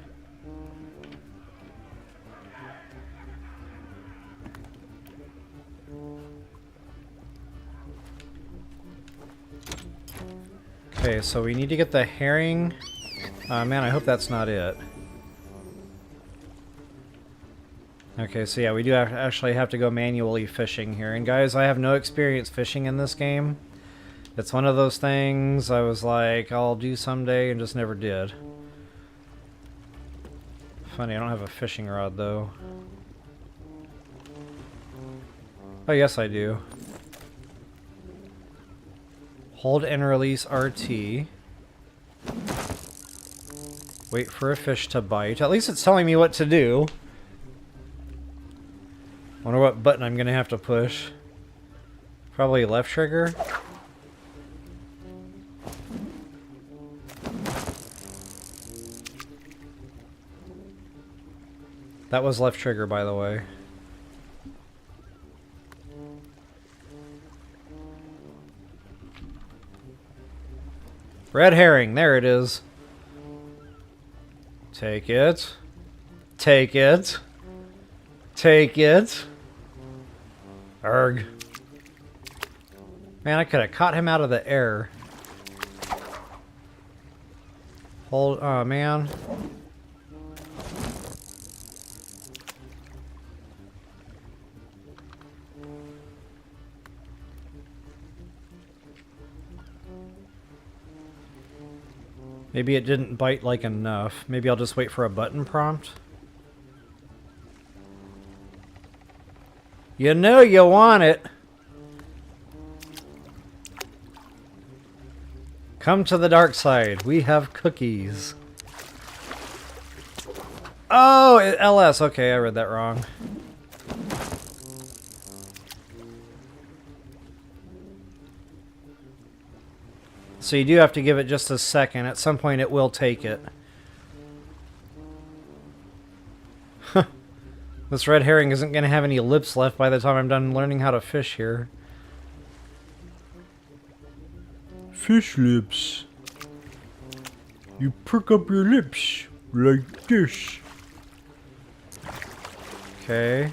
Okay, so we need to get the herring. Man, I hope that's not it. Okay, so yeah, we do actually have to go manually fishing here. And guys, I have no experience fishing in this game. It's one of those things I was like, I'll do someday and just never did. Funny, I don't have a fishing rod though. Oh, yes I do. Hold and release RT. Wait for a fish to bite. At least it's telling me what to do. Wonder what button I'm gonna have to push. Probably left trigger. That was left trigger, by the way. Red herring, there it is. Take it. Take it. Take it. Arg. Man, I could have caught him out of the air. Hold, oh man. Maybe it didn't bite like enough. Maybe I'll just wait for a button prompt. You know you want it. Come to the dark side. We have cookies. Oh, LS. Okay, I read that wrong. So you do have to give it just a second. At some point it will take it. This red herring isn't going to have any lips left by the time I'm done learning how to fish here. Fish lips. You perk up your lips like this. Okay.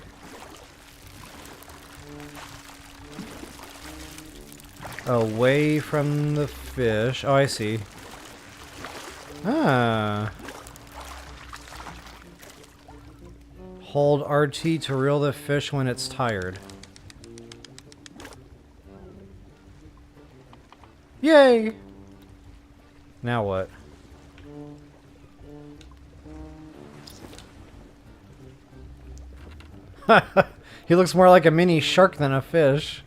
Away from the fish. Oh, I see. Ah. Hold RT to reel the fish when it's tired. Yay! Now what? He looks more like a mini shark than a fish.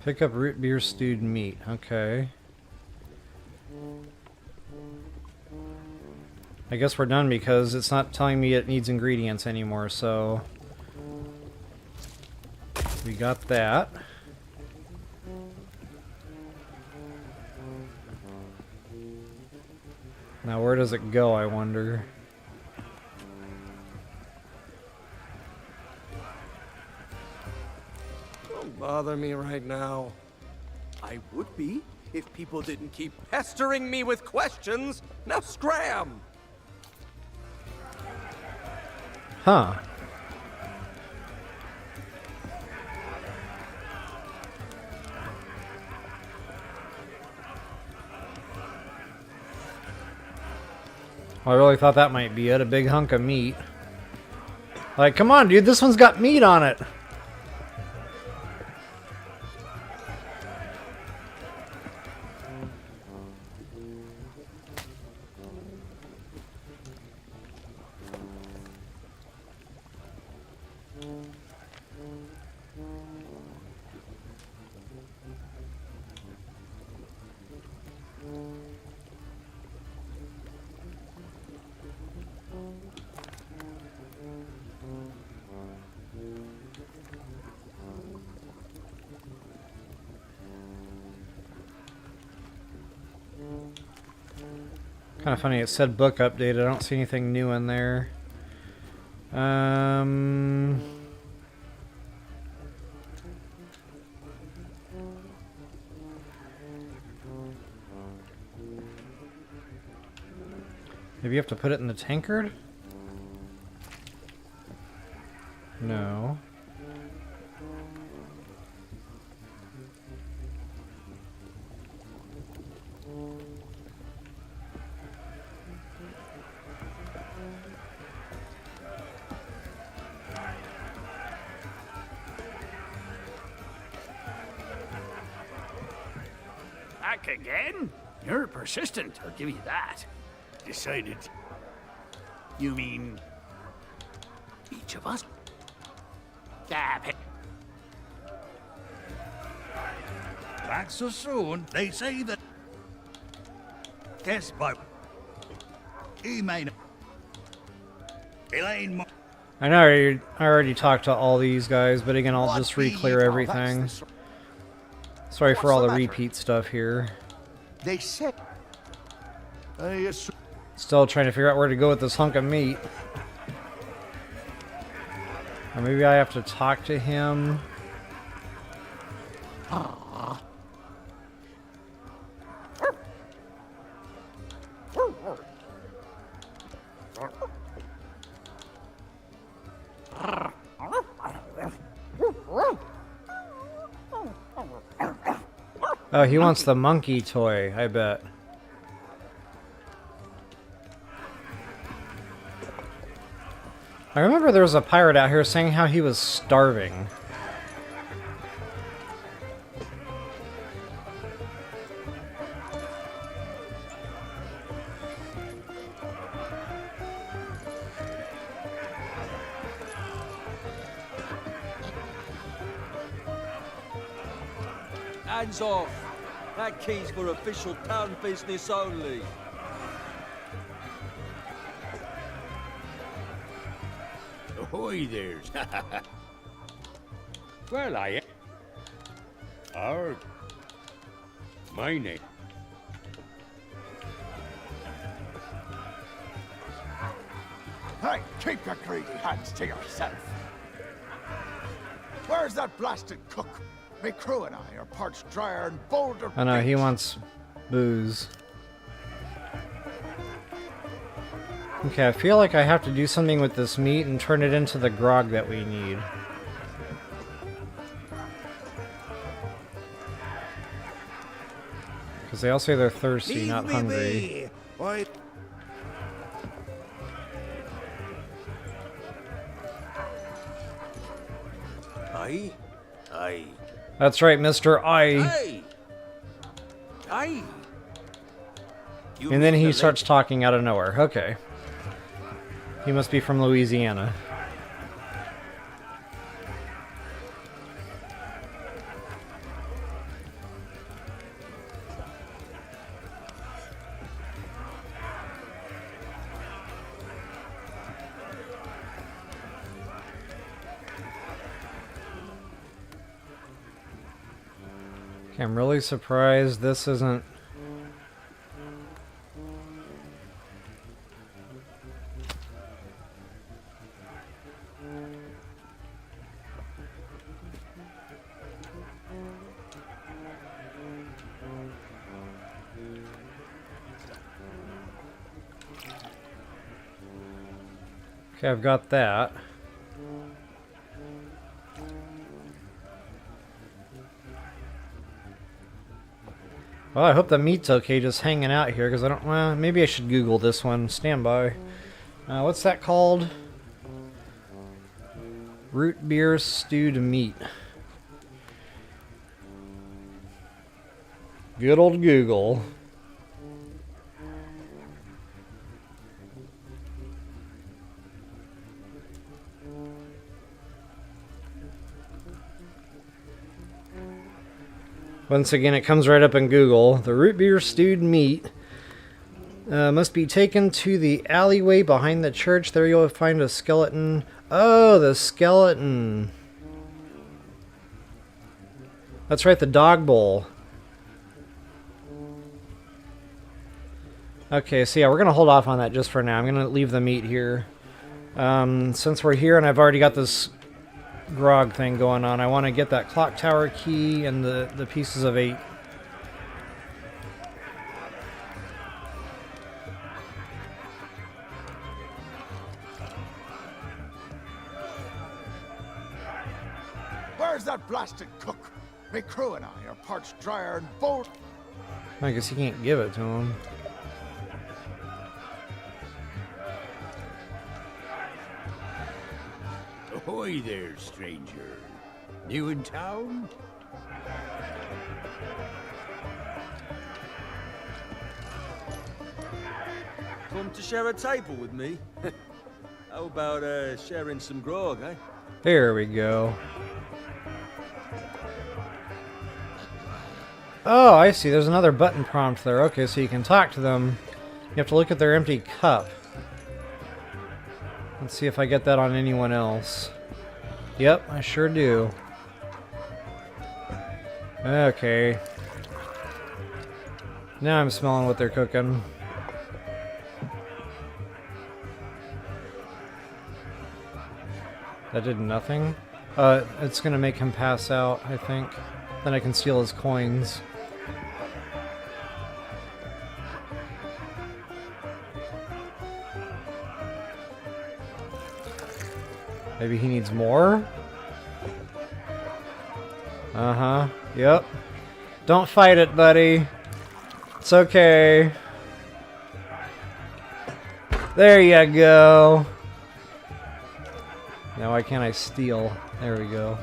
Pick up root beer stewed meat. Okay. I guess we're done because it's not telling me it needs ingredients anymore, so... We got that. Now where does it go, I wonder? Don't bother me right now. I would be if people didn't keep pestering me with questions. Now scram! Huh. Well, I really thought that might be it, a big hunk of meat. Like, come on, dude, this one's got meat on it. Kind of funny, it said book update. I don't see anything new in there. Maybe you have to put it in the tankard? No. Back again? You're persistent, I'll give you that. Decided. You mean... each of us? Damn it. Back so soon? They say that... Guess by... He may not... Elaine... I know I already talked to all these guys, but again, I'll just re-clear everything. Sorry for all the repeat stuff here. They said... Still trying to figure out where to go with this hunk of meat. Or maybe I have to talk to him. Oh, he wants the monkey toy, I bet. I remember there was a pirate out here saying how he was starving. Hands off! That key's for official town business only. Ahoy there. Well, I am. My name. Hey, keep your greedy hands to yourself. Where's that blasted cook? Me crew and I are parched drier and bolder. I know, he wants booze. Okay, I feel like I have to do something with this meat and turn it into the grog that we need. Because they all say they're thirsty, not hungry. Aye? Aye. That's right, Mr. I. Aye! Aye! You And then he Mr. starts talking out of nowhere. Okay. He must be from Louisiana. Okay, I'm really surprised this isn't... Okay, I've got that. Well, I hope the meat's okay just hanging out here, because I don't... Well, maybe I should Google this one. Stand by. What's that called? Root beer stewed meat. Good old Google. Once again, it comes right up in Google. The root beer stewed meat must be taken to the alleyway behind the church. There you'll find a skeleton. Oh, the skeleton. That's right, the dog bowl. Okay, so yeah, we're going to hold off on that just for now. I'm going to leave the meat here. Since we're here and I've already got this grog thing going on, I want to get that clock tower key and the pieces of 8. Where's that blasted cook? My crew and I are parched, dryer, and bold. I guess you can't give it to him. Ahoy there, stranger. New in town? Come to share a table with me? How about sharing some grog, eh? There we go. Oh, I see. There's another button prompt there. Okay, so you can talk to them. You have to look at their empty cup. Let's see if I get that on anyone else. Yep, I sure do. Okay. Now I'm smelling what they're cooking. That did nothing. It's gonna make him pass out, I think. Then I can steal his coins. Maybe he needs more? Uh-huh. Yep. Don't fight it, buddy. It's okay. There you go. Now why can't I steal? There we go.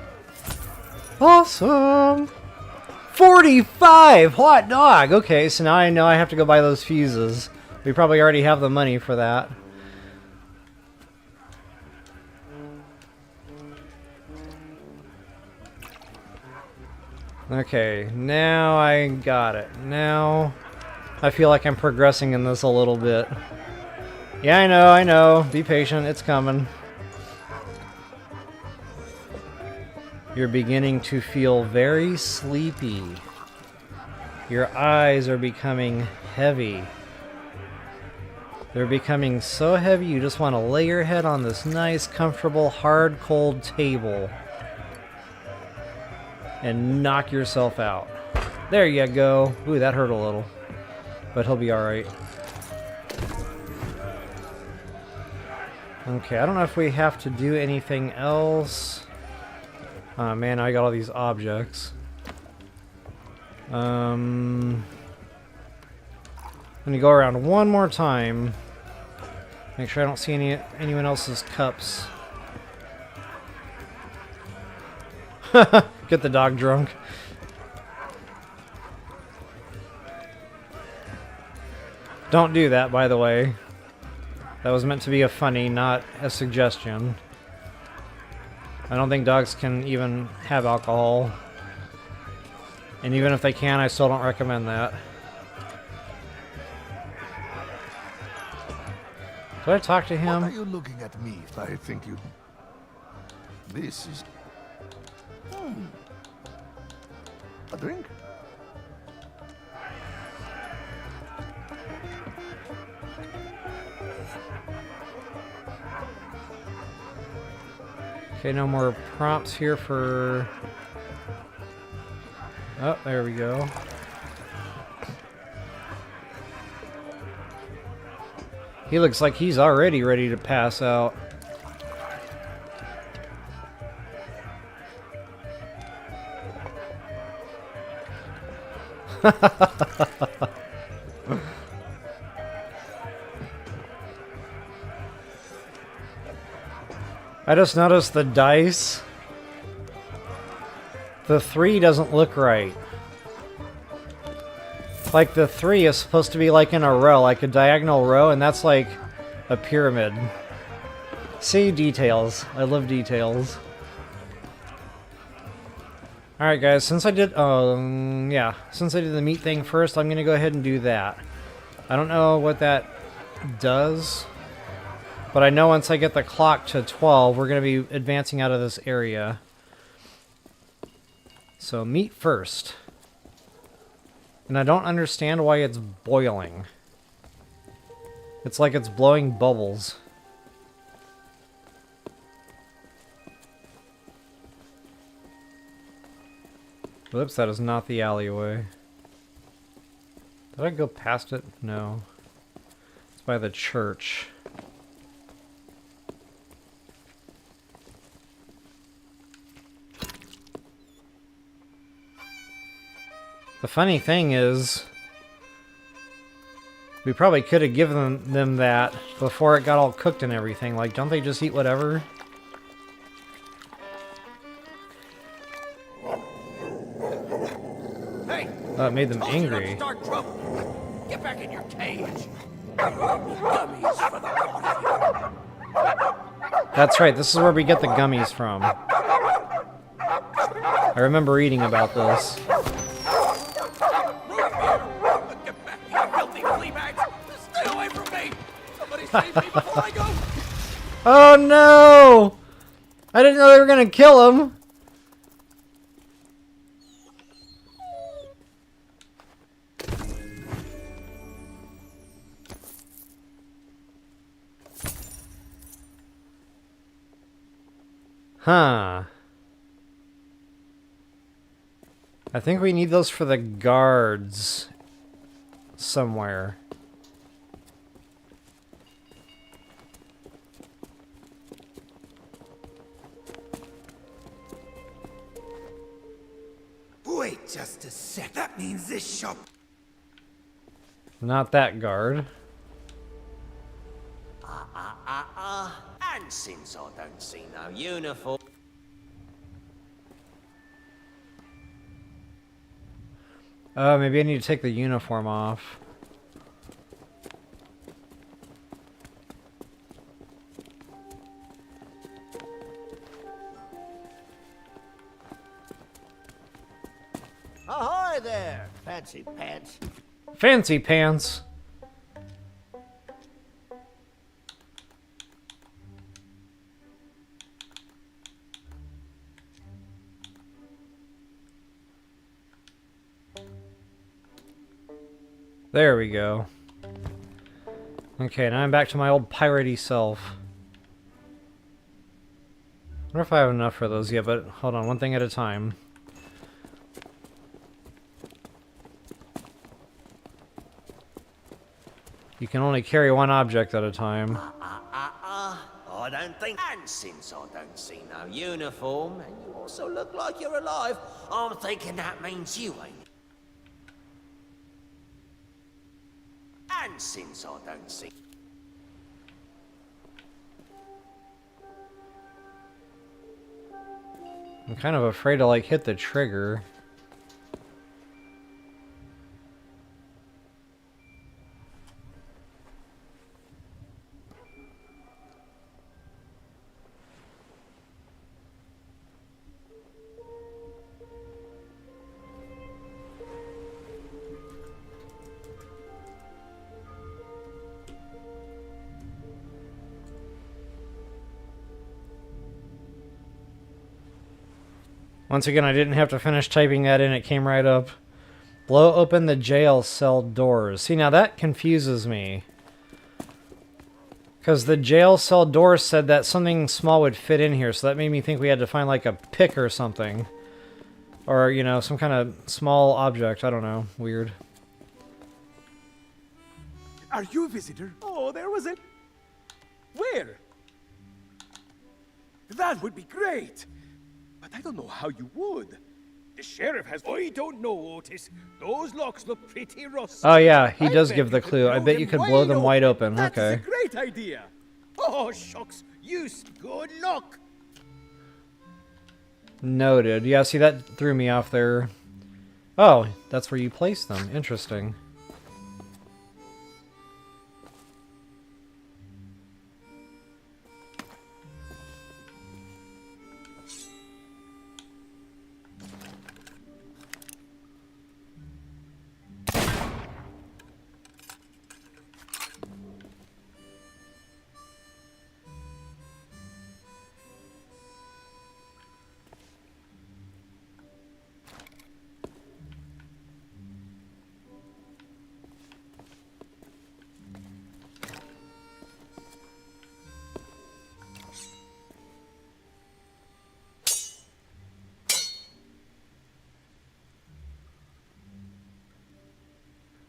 Awesome! 45! Hot dog! Okay, so now I know I have to go buy those fuses. We probably already have the money for that. Okay, now I got it. Now I feel like I'm progressing in this a little bit. Yeah, I know. Be patient, it's coming. You're beginning to feel very sleepy. Your eyes are becoming heavy. They're becoming so heavy you just want to lay your head on this nice, comfortable, hard, cold table and knock yourself out. There you go. Ooh, that hurt a little. But he'll be alright. Okay, I don't know if we have to do anything else. Oh man, I got all these objects. I'm gonna go around one more time. Make sure I don't see anyone else's cups. Get the dog drunk. Don't do that, by the way. That was meant to be a funny, not a suggestion. I don't think dogs can even have alcohol. And even if they can, I still don't recommend that. Did I talk to him? What are you looking at me if I think you... This is... A drink? Okay, no more prompts here for... Oh, there we go. He looks like he's already ready to pass out. I just noticed the dice. The 3 doesn't look right. Like, the 3 is supposed to be like in a row, like a diagonal row, and that's like a pyramid. See, details. I love details. Alright guys, since I did the meat thing first, I'm gonna go ahead and do that. I don't know what that does, but I know once I get the clock to 12, we're gonna be advancing out of this area. So meat first. And I don't understand why it's boiling. It's like it's blowing bubbles. Whoops, that is not the alleyway. Did I go past it? No. It's by the church. The funny thing is, we probably could have given them that before it got all cooked and everything. Like, don't they just eat whatever? Hey! Oh, it made them Told you not to angry. start trouble. Get back in your cage. Gummies for the lot of you. That's right, this is where we get the gummies from. I remember reading about this. Get back, you filthy flea bags! Stay away from me! Somebody save me before I go! Oh no! I didn't know they were gonna kill him! Huh. I think we need those for the guards somewhere. Wait just a sec. That means this shop... Not that guard. And since I don't see no uniform... Oh, maybe I need to take the uniform off. Ahoy there, fancy pants. Fancy pants! There we go. Okay, now I'm back to my old piratey self. I wonder if I have enough for those yet, but hold on, one thing at a time. You can only carry one object at a time. I don't think... And since I don't see no uniform, and you also look like you're alive, I'm thinking that means you ain't. And since I don't see... I'm kind of afraid to, like, hit the trigger. Once again, I didn't have to finish typing that in, it came right up. Blow open the jail cell doors. See, now that confuses me. Because the jail cell doors said that something small would fit in here, so that made me think we had to find like a pick or something. Or, you know, some kind of small object, I don't know, weird. Are you a visitor? Oh, there was a... Where? That would be great. But I don't know how you would. The sheriff has... I don't know, Otis. Those locks look pretty rusty. Oh yeah, he does bet give the you could clue. I blow bet you them could blow them wide open. That's Okay. a great idea. Oh, shucks. Good luck. Noted. Yeah, see, that threw me off there. Oh, that's where you place them. Interesting.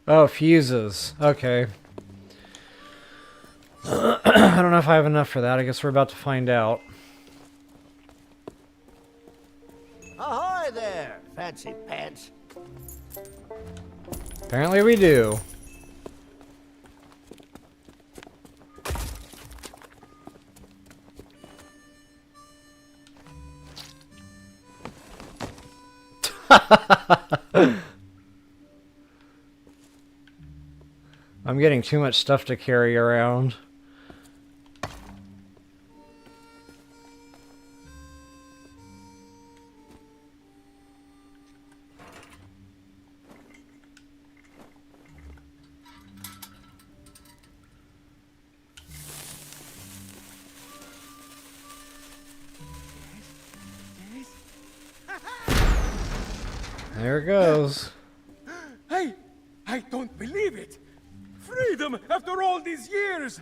Oh, fuses. Okay. I don't know if I have enough for that. I guess we're about to find out. Ahoy there, fancy pants. Apparently we do. I'm getting too much stuff to carry around. There it goes. Hey, I don't believe it. Freedom after all these years.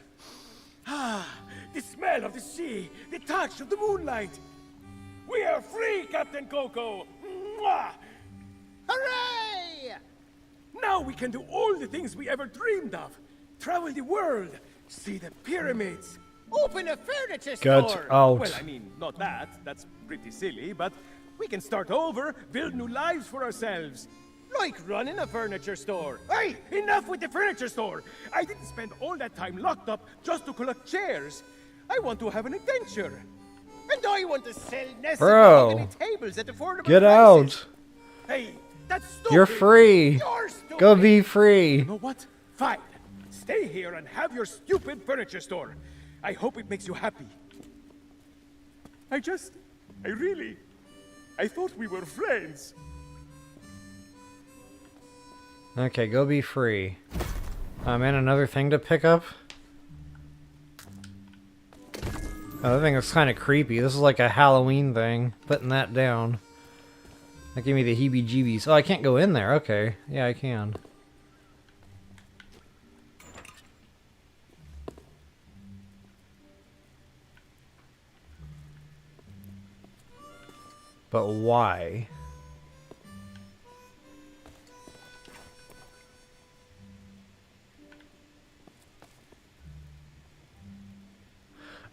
Ah, the smell of the sea, the touch of the moonlight. We are free, Captain Coco. Mwah! Hooray! Now we can do all the things we ever dreamed of. Travel the world, see the pyramids, open a furniture Get store. out. Well, I mean, not that. That's pretty silly, but we can start over, build new lives for ourselves. Like running a furniture store. Hey, enough with the furniture store! I didn't spend all that time locked up just to collect chairs. I want to have an adventure. And I want to sell nested mahogany tables at affordable Get prices. out. Hey, that's stupid. You're free. You're stupid. Go be free. You know what? Fine. Stay here and have your stupid furniture store. I hope it makes you happy. I thought we were friends. Okay, go be free. Man, another thing to pick up? Oh, that thing is kind of creepy. This is like a Halloween thing. Putting that down. That gave me the heebie-jeebies. Oh, I can't go in there. Okay. Yeah, I can. But why?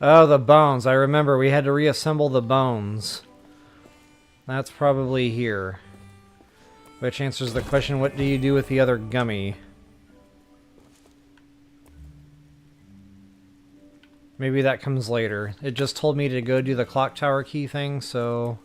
Oh, the bones. I remember we had to reassemble the bones. That's probably here. Which answers the question, what do you do with the other gummy? Maybe that comes later. It just told me to go do the clock tower key thing, so...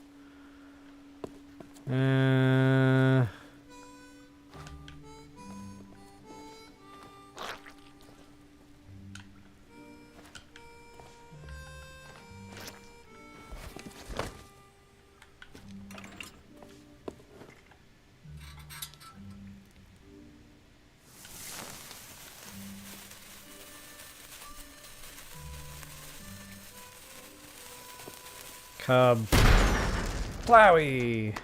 Cub. Plowy!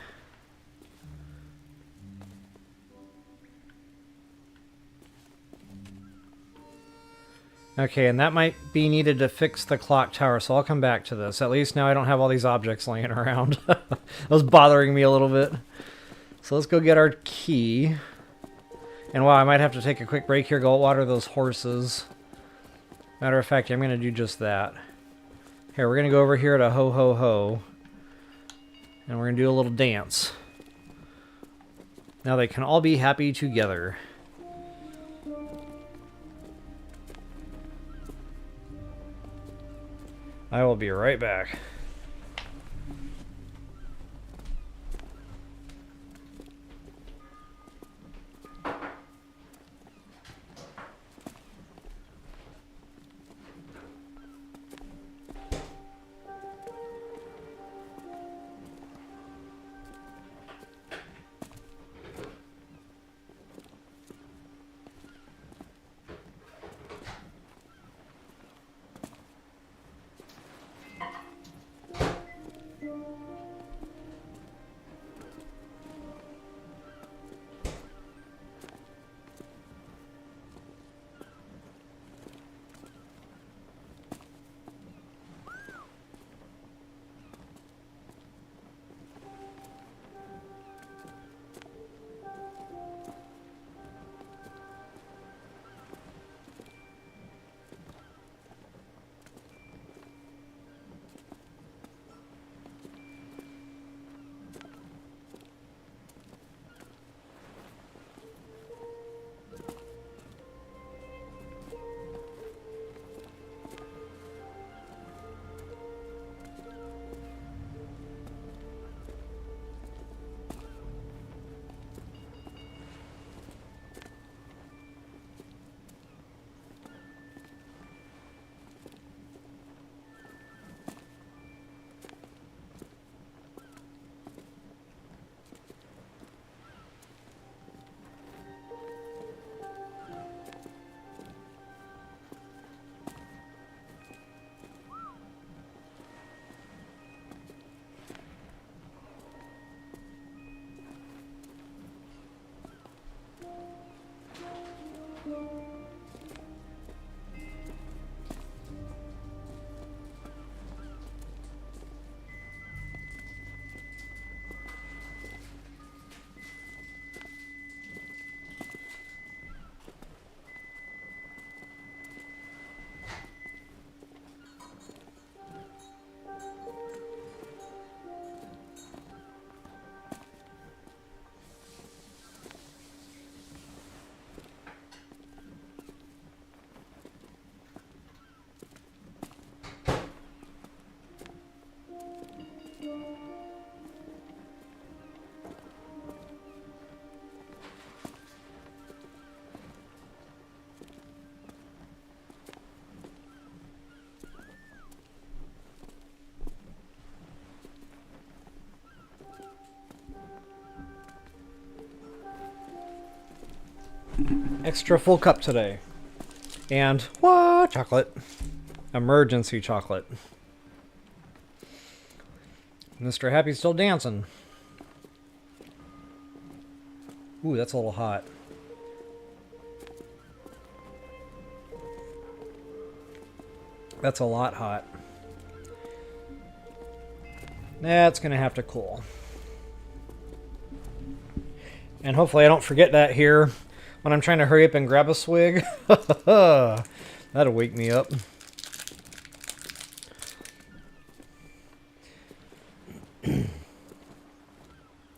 Okay, and that might be needed to fix the clock tower, so I'll come back to this. At least now I don't have all these objects laying around. That was bothering me a little bit. So let's go get our key. And wow, I might have to take a quick break here, go water those horses. Matter of fact, I'm going to do just that. Here, we're going to go over here to Ho Ho Ho. And we're going to do a little dance. Now they can all be happy together. I will be right back. Extra full cup today. And, what? Chocolate. Emergency chocolate. Mr. Happy's still dancing. Ooh, that's a little hot. That's a lot hot. That's gonna have to cool. And hopefully I don't forget that here when I'm trying to hurry up and grab a swig. That'll wake me up.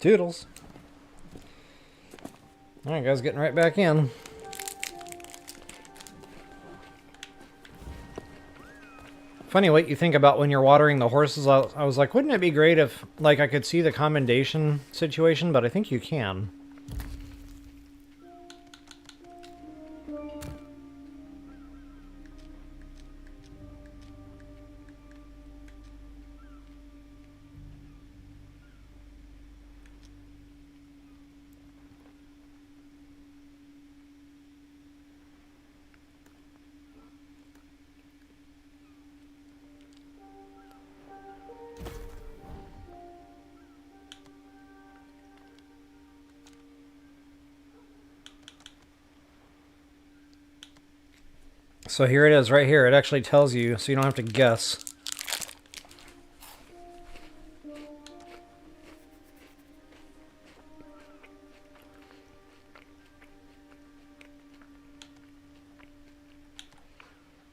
Toodles. Alright guys, getting right back in. Funny what you think about when you're watering the horses. I was like, wouldn't it be great if like I could see the commendation situation, but I think you can. So here it is, right here. It actually tells you, so you don't have to guess.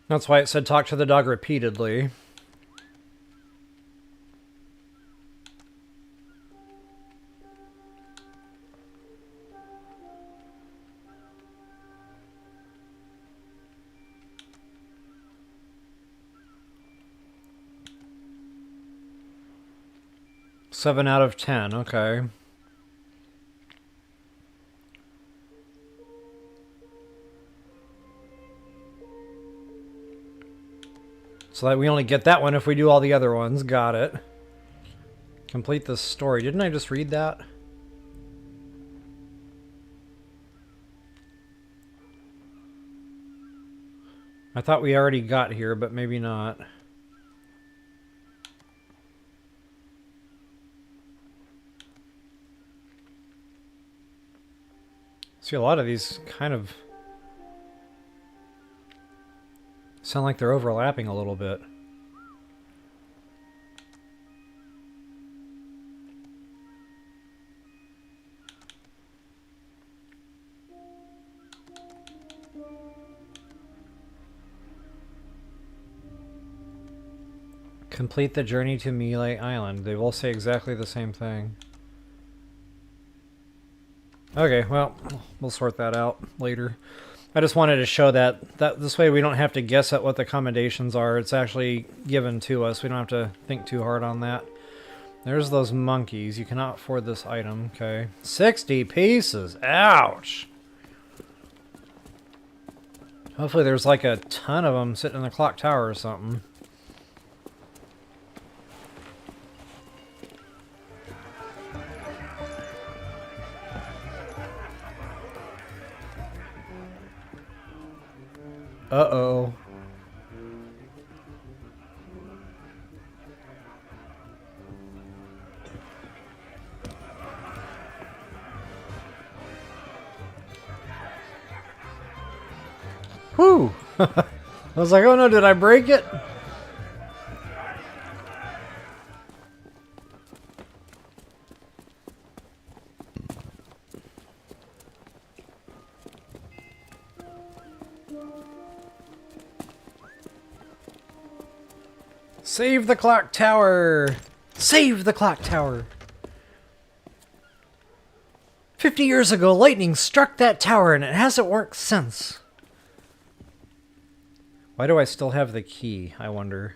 That's why it said talk to the dog repeatedly. 7 out of 10, okay. So that we only get that one if we do all the other ones. Got it. Complete the story. Didn't I just read that? I thought we already got here, but maybe not. See, a lot of these kind of sound like they're overlapping a little bit. Complete the journey to Melee Island. They will say exactly the same thing. Okay, well, we'll sort that out later. I just wanted to show that this way we don't have to guess at what the commendations are. It's actually given to us. We don't have to think too hard on that. There's those monkeys. You cannot afford this item. Okay. 60 pieces. Ouch! Hopefully there's like a ton of them sitting in the clock tower or something. Uh-oh. Whew! I was like, oh no, did I break it? Save the clock tower! Save the clock tower! 50 years ago, lightning struck that tower and it hasn't worked since. Why do I still have the key, I wonder?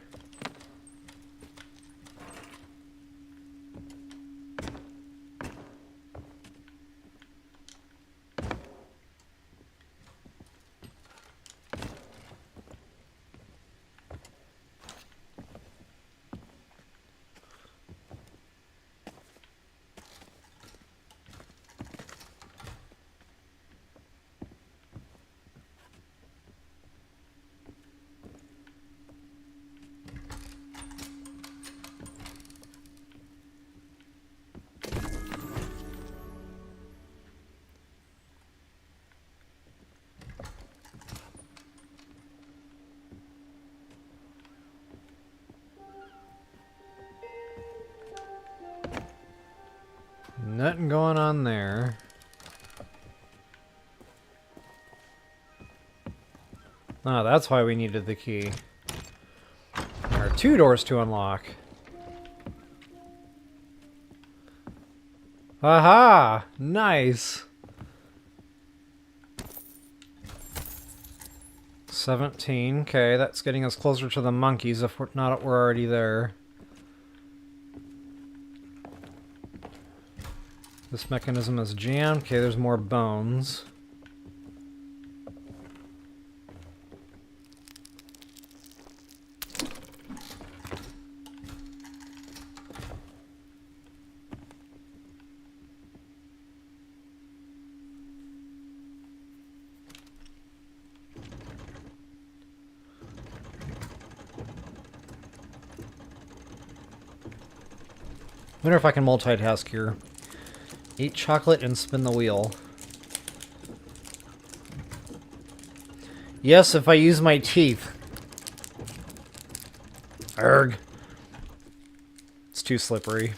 Nothing going on there. Oh, that's why we needed the key. There are 2 doors to unlock. Aha! Nice! 17. Okay, that's getting us closer to the monkeys if we're already there. This mechanism is jammed. Okay, there's more bones. Wonder if I can multitask here. Eat chocolate and spin the wheel. Yes, if I use my teeth. Arrgh. It's too slippery.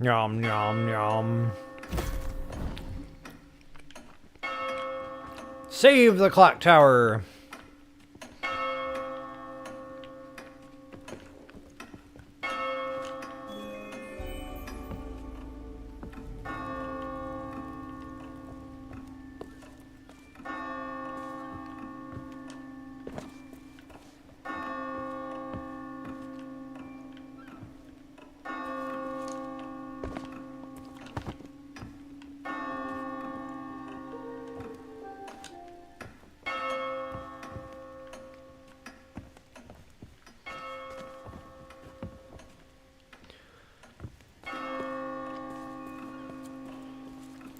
Yum, yum, yum. Save the clock tower!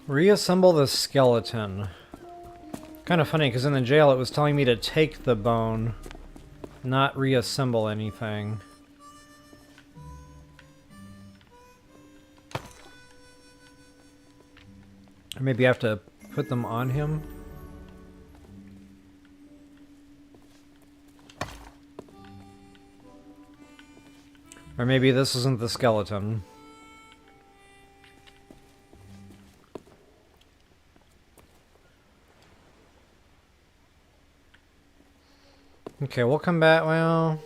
Reassemble the skeleton. Kind of funny, because in the jail it was telling me to take the bone, not reassemble anything. Or maybe I have to put them on him? Or maybe this isn't the skeleton. Okay, we'll come back, well...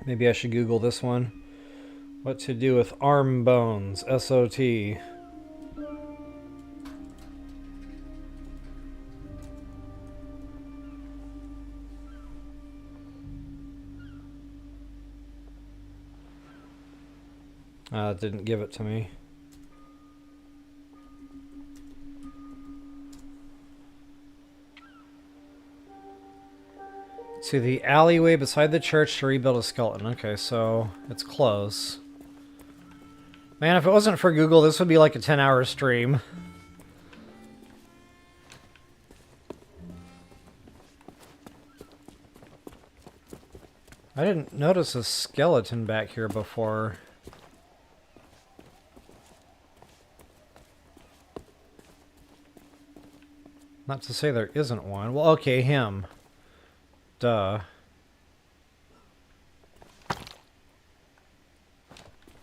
Maybe I should Google this one. What to do with arm bones, SOT. It didn't give it to me. To the alleyway beside the church to rebuild a skeleton. Okay, so it's close. Man, if it wasn't for Google, this would be like a 10-hour stream. I didn't notice a skeleton back here before. Not to say there isn't one. Well, okay, him. Duh.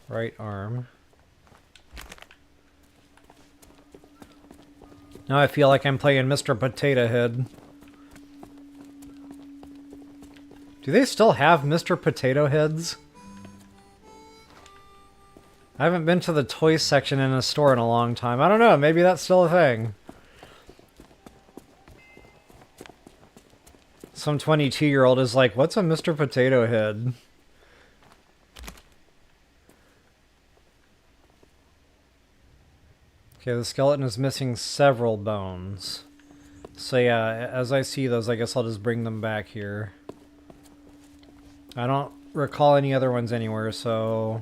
Right arm. Now I feel like I'm playing Mr. Potato Head. Do they still have Mr. Potato Heads? I haven't been to the toy section in a store in a long time. I don't know, maybe that's still a thing. Some 22-year-old is like, what's a Mr. Potato Head? Okay, the skeleton is missing several bones. So yeah, as I see those, I guess I'll just bring them back here. I don't recall any other ones anywhere, so...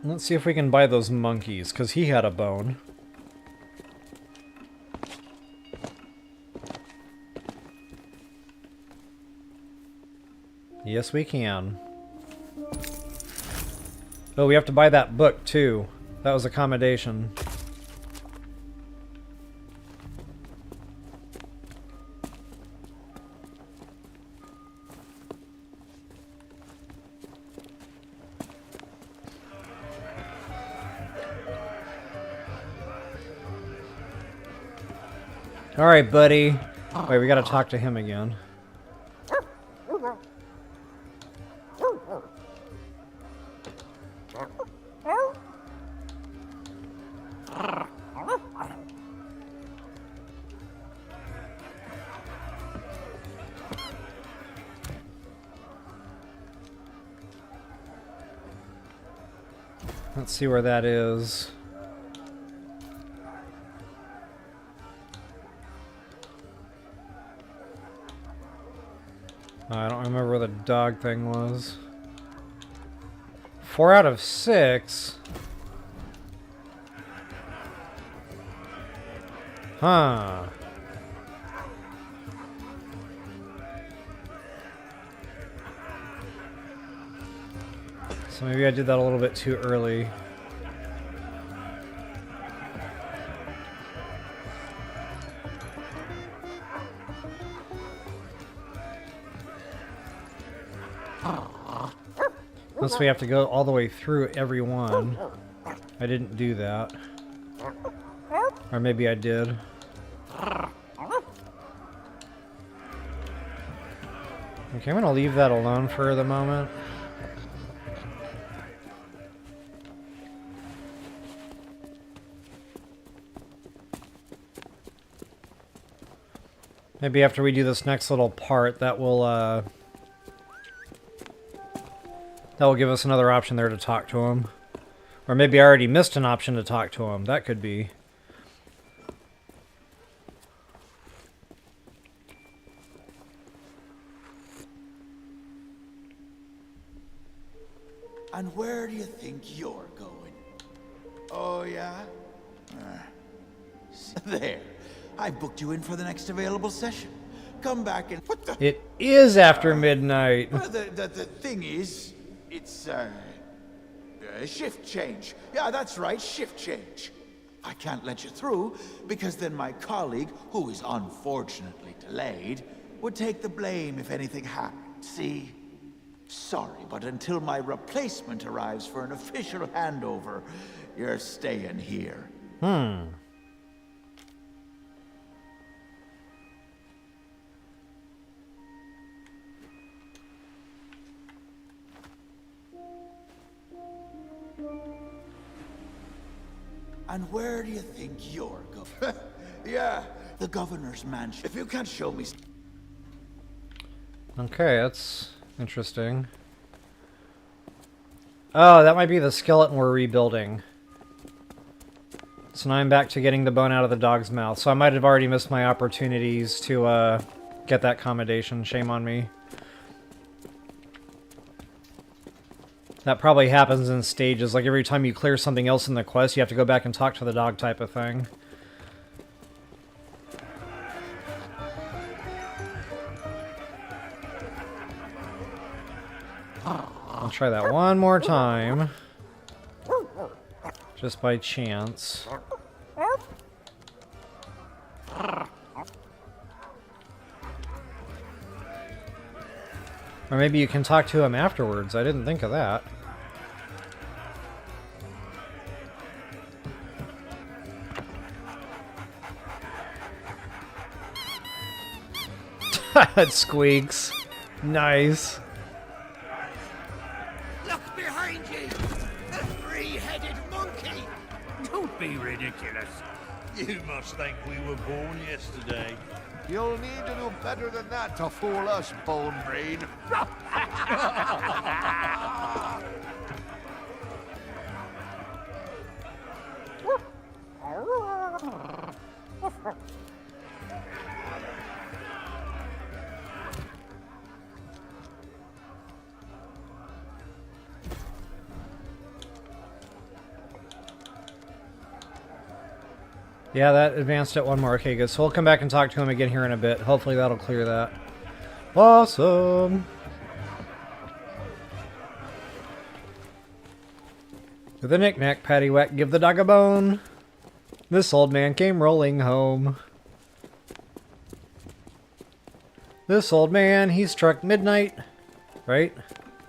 Let's see if we can buy those monkeys, because he had a bone. Yes, we can. Oh, we have to buy that book, too. That was accommodation. Alright, buddy. Wait, we gotta talk to him again. Let's see where that is. I don't remember where the dog thing was. 4 out of 6? Huh. So maybe I did that a little bit too early. Unless we have to go all the way through every one. I didn't do that. Or maybe I did. Okay, I'm gonna leave that alone for the moment. Maybe after we do this next little part, that will give us another option there to talk to him. Or maybe I already missed an option to talk to him. That could be. And where do you think you're going? Oh, yeah? There. I booked you in for the next available session. Come back and... What the... It is after midnight. The thing is, it's, shift change. Yeah, that's right, shift change. I can't let you through, because then my colleague, who is unfortunately delayed, would take the blame if anything happened, see? Sorry, but until my replacement arrives for an official handover, you're staying here. And where do you think you're going? Yeah, the governor's mansion. If you can't show me... Okay, that's interesting. Oh, that might be the skeleton we're rebuilding. So now I'm back to getting the bone out of the dog's mouth. So I might have already missed my opportunities to get that commendation. Shame on me. That probably happens in stages. Like every time you clear something else in the quest, you have to go back and talk to the dog type of thing. I'll try that one more time. Just by chance. Or maybe you can talk to him afterwards. I didn't think of that. It squeaks. Nice. Look behind you! A three-headed monkey! Don't be ridiculous. You must think we were born yesterday. You'll need to do better than that to fool us, Bone Brain. Yeah, that advanced it one more. Okay, good. So we'll come back and talk to him again here in a bit. Hopefully that'll clear that. Awesome! With a knick-knack, paddywhack, give the dog a bone. This old man came rolling home. This old man, he struck midnight. Right?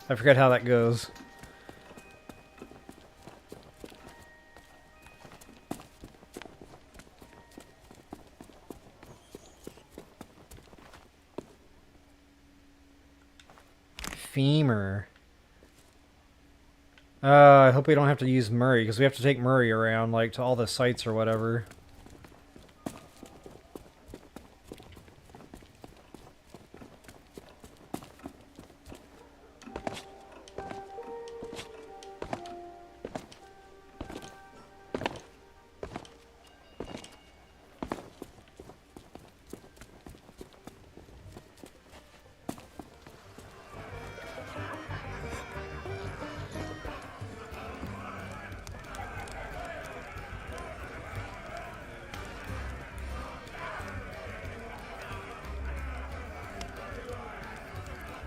I forget how that goes. Femur. I hope we don't have to use Murray, because we have to take Murray around, like, to all the sites or whatever.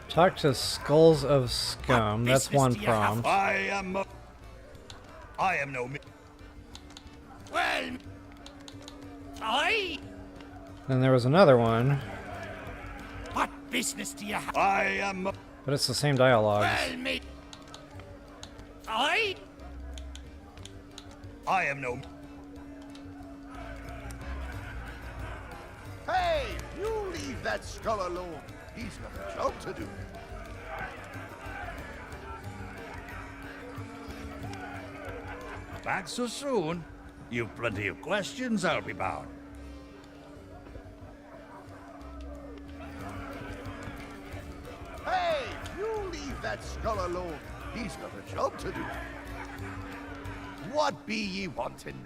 Talk to Skulls of Scum. That's one prompt. I am no... Well... Then there was another one. What business do you have? I am... But it's the same dialogue. Well, me... I am no... Hey, you leave that skull alone. He's got a job to do. Back so soon? You've plenty of questions, I'll be bound. Hey, you leave that skull alone. He's got a job to do. What be ye wanting?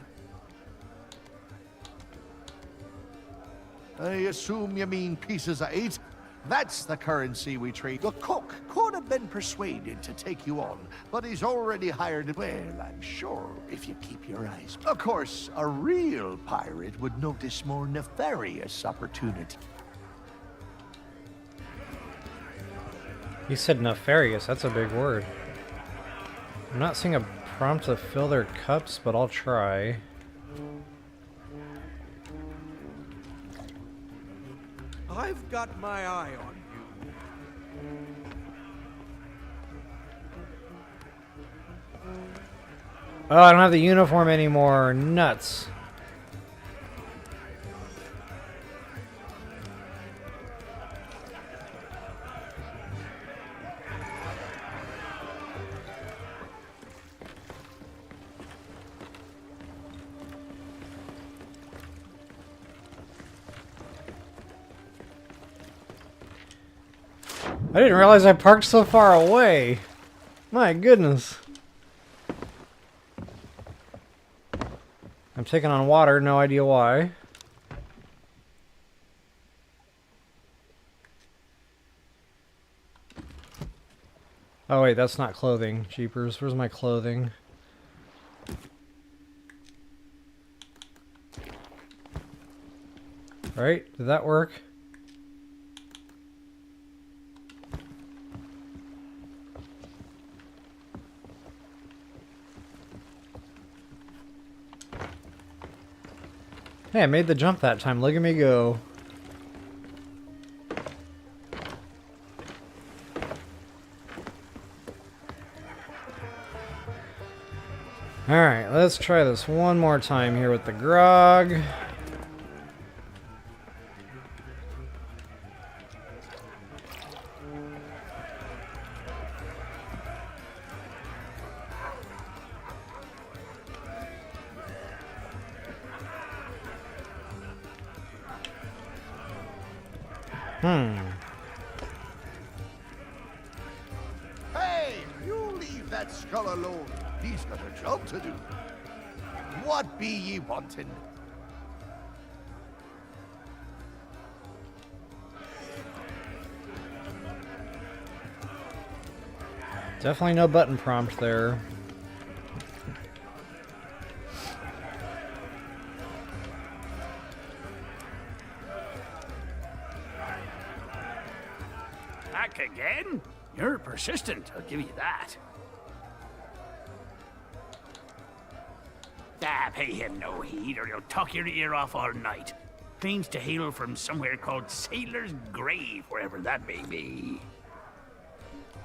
I assume you mean pieces of eight? That's the currency we trade. The cook could have been persuaded to take you on, but he's already hired. Well, I'm sure if you keep your eyes. Of course, a real pirate would notice more nefarious opportunity. You said nefarious, that's a big word. I'm not seeing a prompt to fill their cups, but I'll try. I've got my eye on you. Oh, I don't have the uniform anymore. Nuts. I didn't realize I parked so far away. My goodness. I'm taking on water, no idea why. Oh wait, that's not clothing. Jeepers, where's my clothing? Right? Did that work? Hey, I made the jump that time. Look at me go. Alright, let's try this one more time here with the grog. Hey, you leave that skull alone. He's got a job to do. What be ye wanting? Definitely no button prompt there. Back again? You're persistent, I'll give you that. Ah, pay him no heed, or he'll talk your ear off all night. Claims to hail from somewhere called Sailor's Grave, wherever that may be.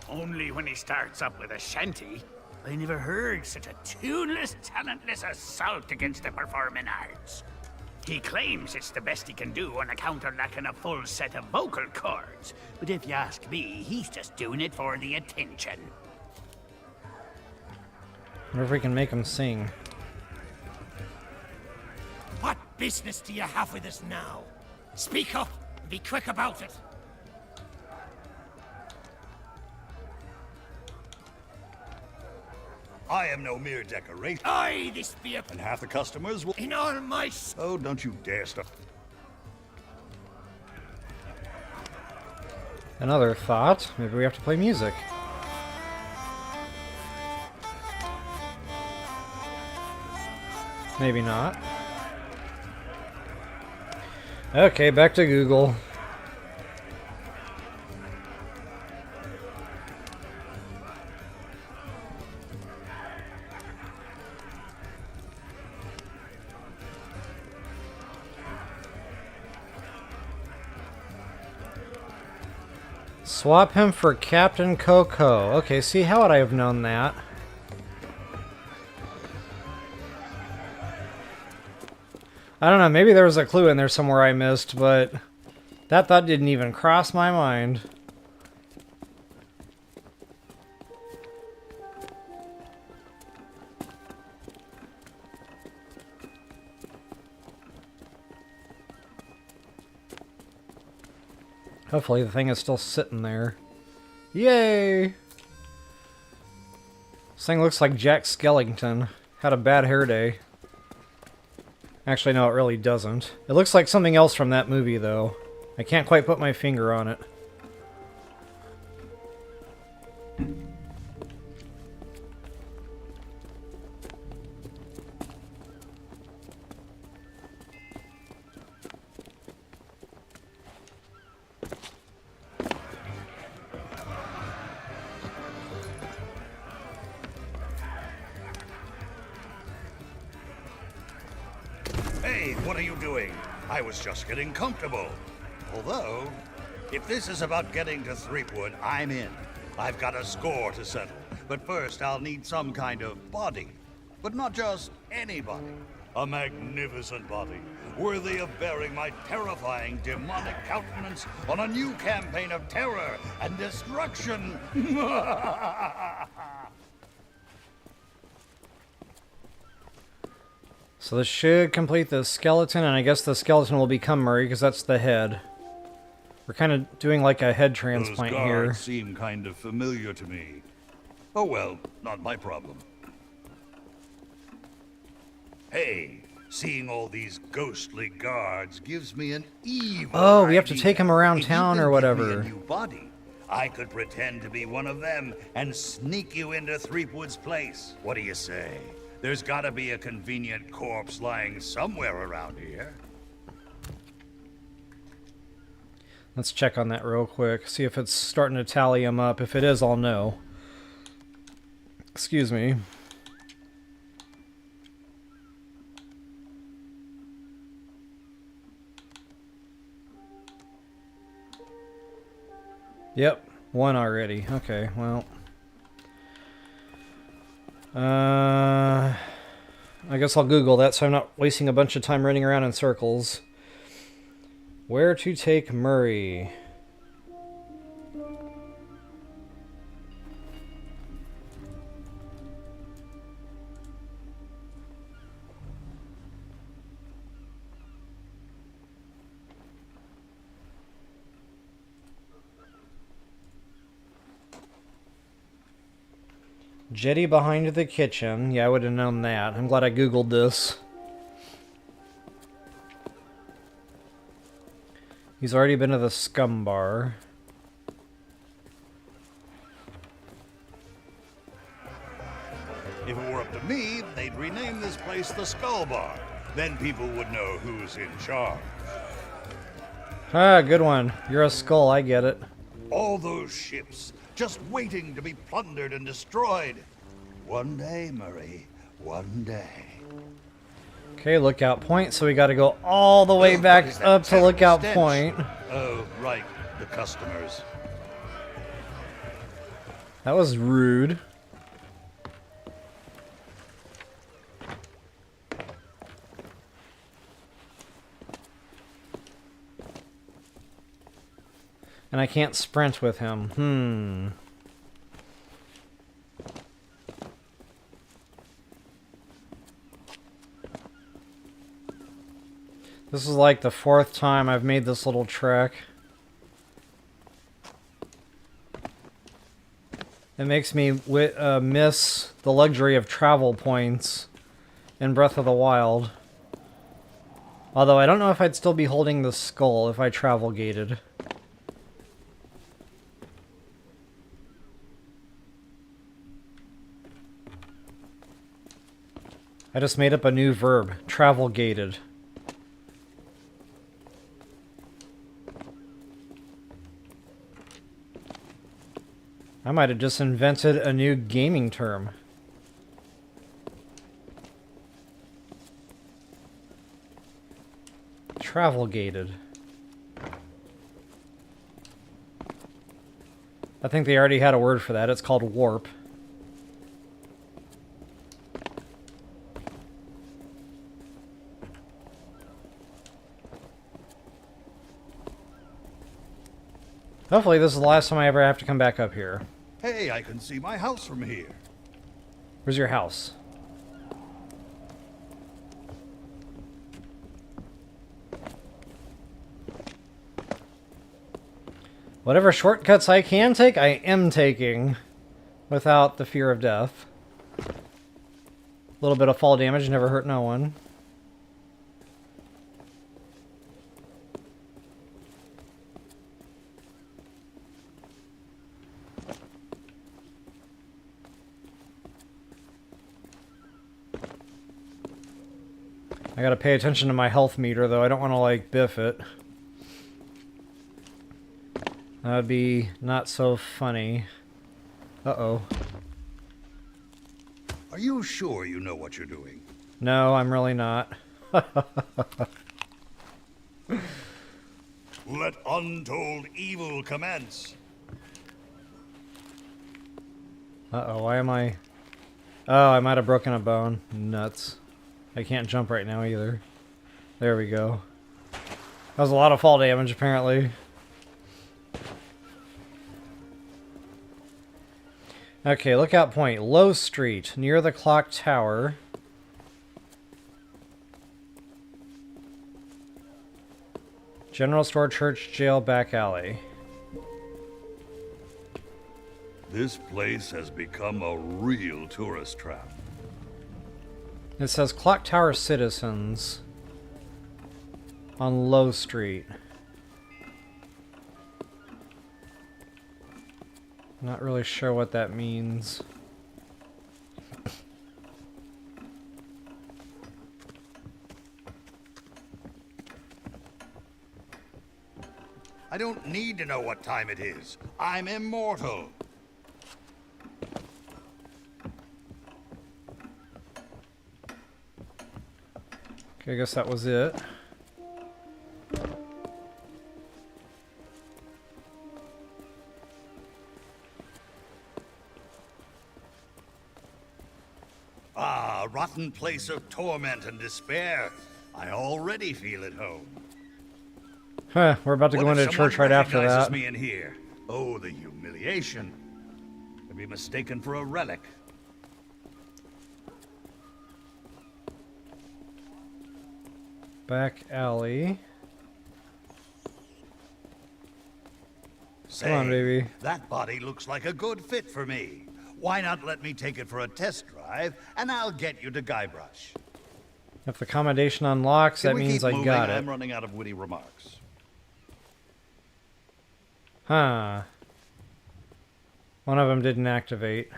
Only when he starts up with a shanty, I never heard such a tuneless, talentless assault against the performing arts. He claims it's the best he can do on account of lacking a full set of vocal cords, but if you ask me, he's just doing it for the attention. Wonder if we can make him sing. What business do you have with us now? Speak up and be quick about it. I am no mere decoration. Aye, this be a... And half the customers will... In all my... Oh, don't you dare stop. Another thought. Maybe we have to play music. Maybe not. Okay, back to Google. Swap him for Captain Coco. Okay, see, how would I have known that? I don't know, maybe there was a clue in there somewhere I missed, but that thought didn't even cross my mind. Hopefully the thing is still sitting there. Yay! This thing looks like Jack Skellington. had a bad hair day. Actually, no, it really doesn't. It looks like something else from that movie, though. I can't quite put my finger on it. Hey, what are you doing? I was just getting comfortable. Although, if this is about getting to Threepwood, I'm in. I've got a score to settle. But first, I'll need some kind of body. But not just any body. A magnificent body, worthy of bearing my terrifying demonic countenance on a new campaign of terror and destruction. So this should complete the skeleton, and I guess the skeleton will become Murray, because that's the head. We're kind of doing like a head transplant Those here. guards seem kind of familiar to me. Oh well, not my problem. Hey, seeing all these ghostly guards gives me an evil Oh, we have to idea. take him around If you town could or give me whatever. a new body, I could pretend to be one of them and sneak you into Threepwood's place. What do you say? There's gotta be a convenient corpse lying somewhere around here. Let's check on that real quick. See if it's starting to tally him up. If it is, I'll know. Excuse me. Yep, one already. Okay, well. I guess I'll Google that so I'm not wasting a bunch of time running around in circles. Where to take Murray? Jetty behind the kitchen. Yeah, I would have known that. I'm glad I Googled this. He's already been to the Scum Bar. If it were up to me, they'd rename this place the Skull Bar. Then people would know who's in charge. Ah, good one. You're a skull, I get it. All those ships, just waiting to be plundered and destroyed. One day, Murray, one day. Okay, Lookout Point, so we gotta go all the way back up to Lookout Point. Oh, right, the customers. That was rude. And I can't sprint with him. This is like the 4th time I've made this little trek. It makes me miss the luxury of travel points in Breath of the Wild. Although I don't know if I'd still be holding the skull if I travel gated. I just made up a new verb, travel gated. I might have just invented a new gaming term. Travel gated. I think they already had a word for that. It's called warp. Hopefully this is the last time I ever have to come back up here. Hey, I can see my house from here. Where's your house? Whatever shortcuts I can take, I am taking. Without the fear of death. little bit of fall damage never hurt no one. I gotta pay attention to my health meter, though. I don't want to, like, biff it. That would be not so funny. Uh-oh. Are you sure you know what you're doing? No, I'm really not. Let untold evil commence. Uh-oh, why am I... Oh, I might have broken a bone. Nuts. I can't jump right now either. There we go. That was a lot of fall damage, apparently. Okay, lookout point. Low Street, near the clock tower. General store, church, jail, back alley. This place has become a real tourist trap. It says Clock Tower Citizens on Low Street. Not really sure what that means. I don't need to know what time it is. I'm immortal. Okay, I guess that was it. Ah, rotten place of torment and despair. I already feel at home. Huh, we're about to What go if into someone church right after recognizes that. me in here? Oh, the humiliation. I'd be mistaken for a relic. Back alley. Say, Come on, baby. That body looks like a good fit for me. Why not let me take it for a test drive, and I'll get you to Guybrush. If the accommodation unlocks, Can that we means keep I moving? got it. I'm running out of witty remarks. Huh. One of them didn't activate.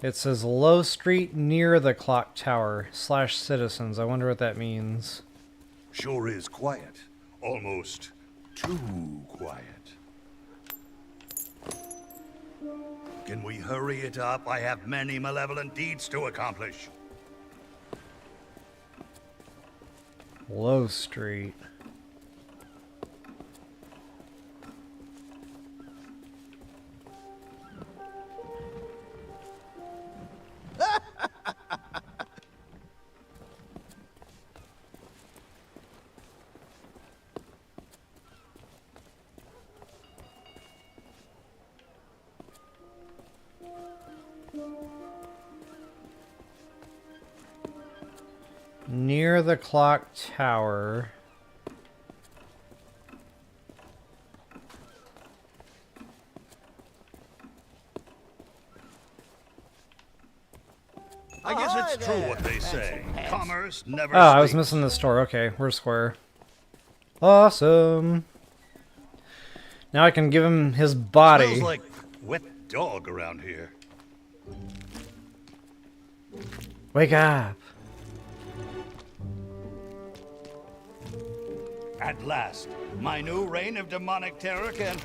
It says Low Street near the clock tower / citizens. I wonder what that means. Sure is quiet. Almost too quiet. Can we hurry it up? I have many malevolent deeds to accomplish. Low Street. Near the clock tower. I guess it's true what they say. Commerce never Oh, I was sleeps. missing the store. Okay, we're square. Awesome. Now I can give him his body. Smells like wet dog around here. Wake up. At last, my new reign of demonic terror can...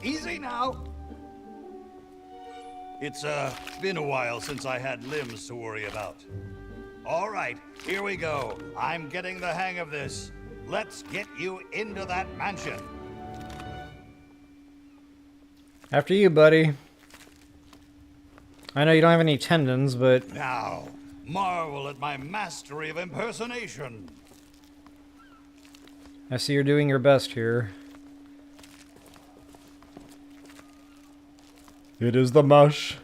Easy now. It's been a while since I had limbs to worry about. All right, here we go. I'm getting the hang of this. Let's get you into that mansion. After you, buddy. I know you don't have any tendons, but... Now, marvel at my mastery of impersonation. I see you're doing your best here. It is the mush.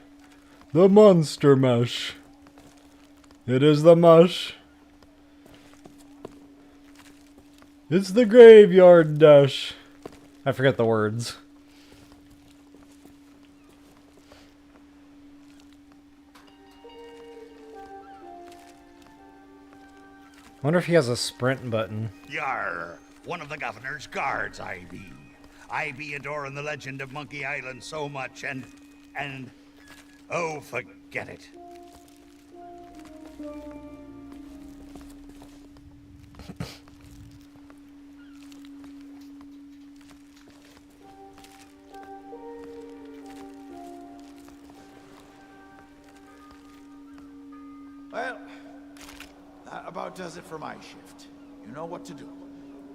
The monster mush. It is the mush. It's the graveyard dash. I forget the words. Wonder if he has a sprint button. Yar, one of the governor's guards I be. I be adoring the legend of Monkey Island so much and... Oh, forget it. Well, that about does it for my shift. You know what to do.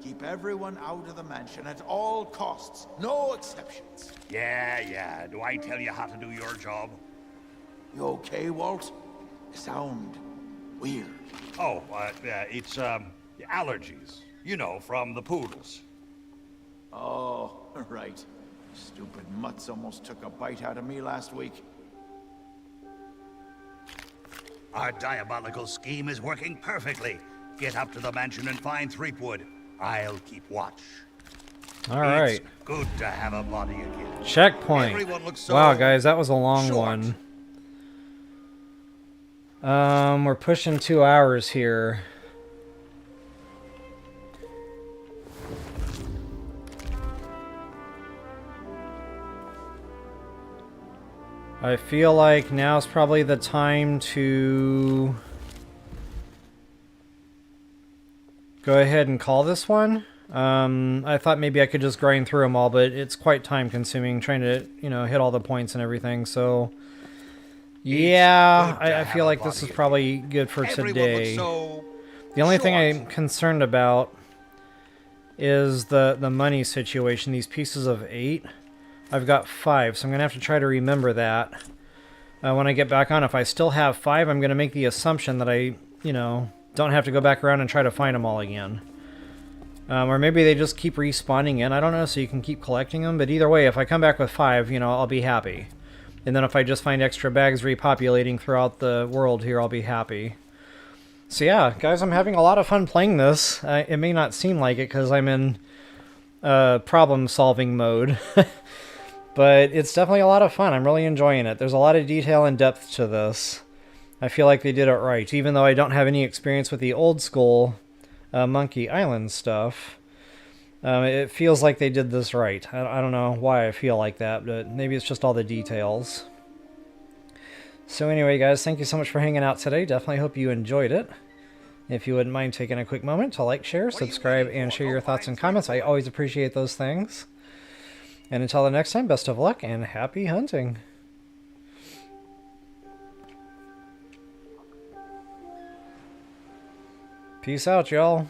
Keep everyone out of the mansion at all costs. No exceptions. Yeah. Do I tell you how to do your job? You okay, Walt? You sound weird. Oh, it's, allergies. You know, from the poodles. Oh, right. Stupid mutts almost took a bite out of me last week. Our diabolical scheme is working perfectly. Get up to the mansion and find Threepwood. I'll keep watch. All right. It's good to have a body again. Checkpoint. Everyone looks so Wow, guys, that was a long short. one. We're pushing 2 hours here. I feel like now's probably the time to go ahead and call this one. I thought maybe I could just grind through them all, but it's quite time consuming trying to, you know, hit all the points and everything. So, yeah, I feel like this is probably good for today. The only thing I'm concerned about is the money situation. These pieces of 8. I've got 5, so I'm going to have to try to remember that. When I get back on, if I still have 5, I'm going to make the assumption that I, you know, don't have to go back around and try to find them all again. Or maybe they just keep respawning in, I don't know, so you can keep collecting them. But either way, if I come back with 5, you know, I'll be happy. And then if I just find extra bags repopulating throughout the world here, I'll be happy. So yeah, guys, I'm having a lot of fun playing this. It may not seem like it because I'm in problem-solving mode. But it's definitely a lot of fun. I'm really enjoying it. There's a lot of detail and depth to this. I feel like they did it right. Even though I don't have any experience with the old school Monkey Island stuff, it feels like they did this right. I don't know why I feel like that, but maybe it's just all the details. So anyway, guys, thank you so much for hanging out today. Definitely hope you enjoyed it. If you wouldn't mind taking a quick moment to like, share, subscribe, and share your thoughts and comments, I always appreciate those things. And until the next time, best of luck and happy hunting. Peace out, y'all.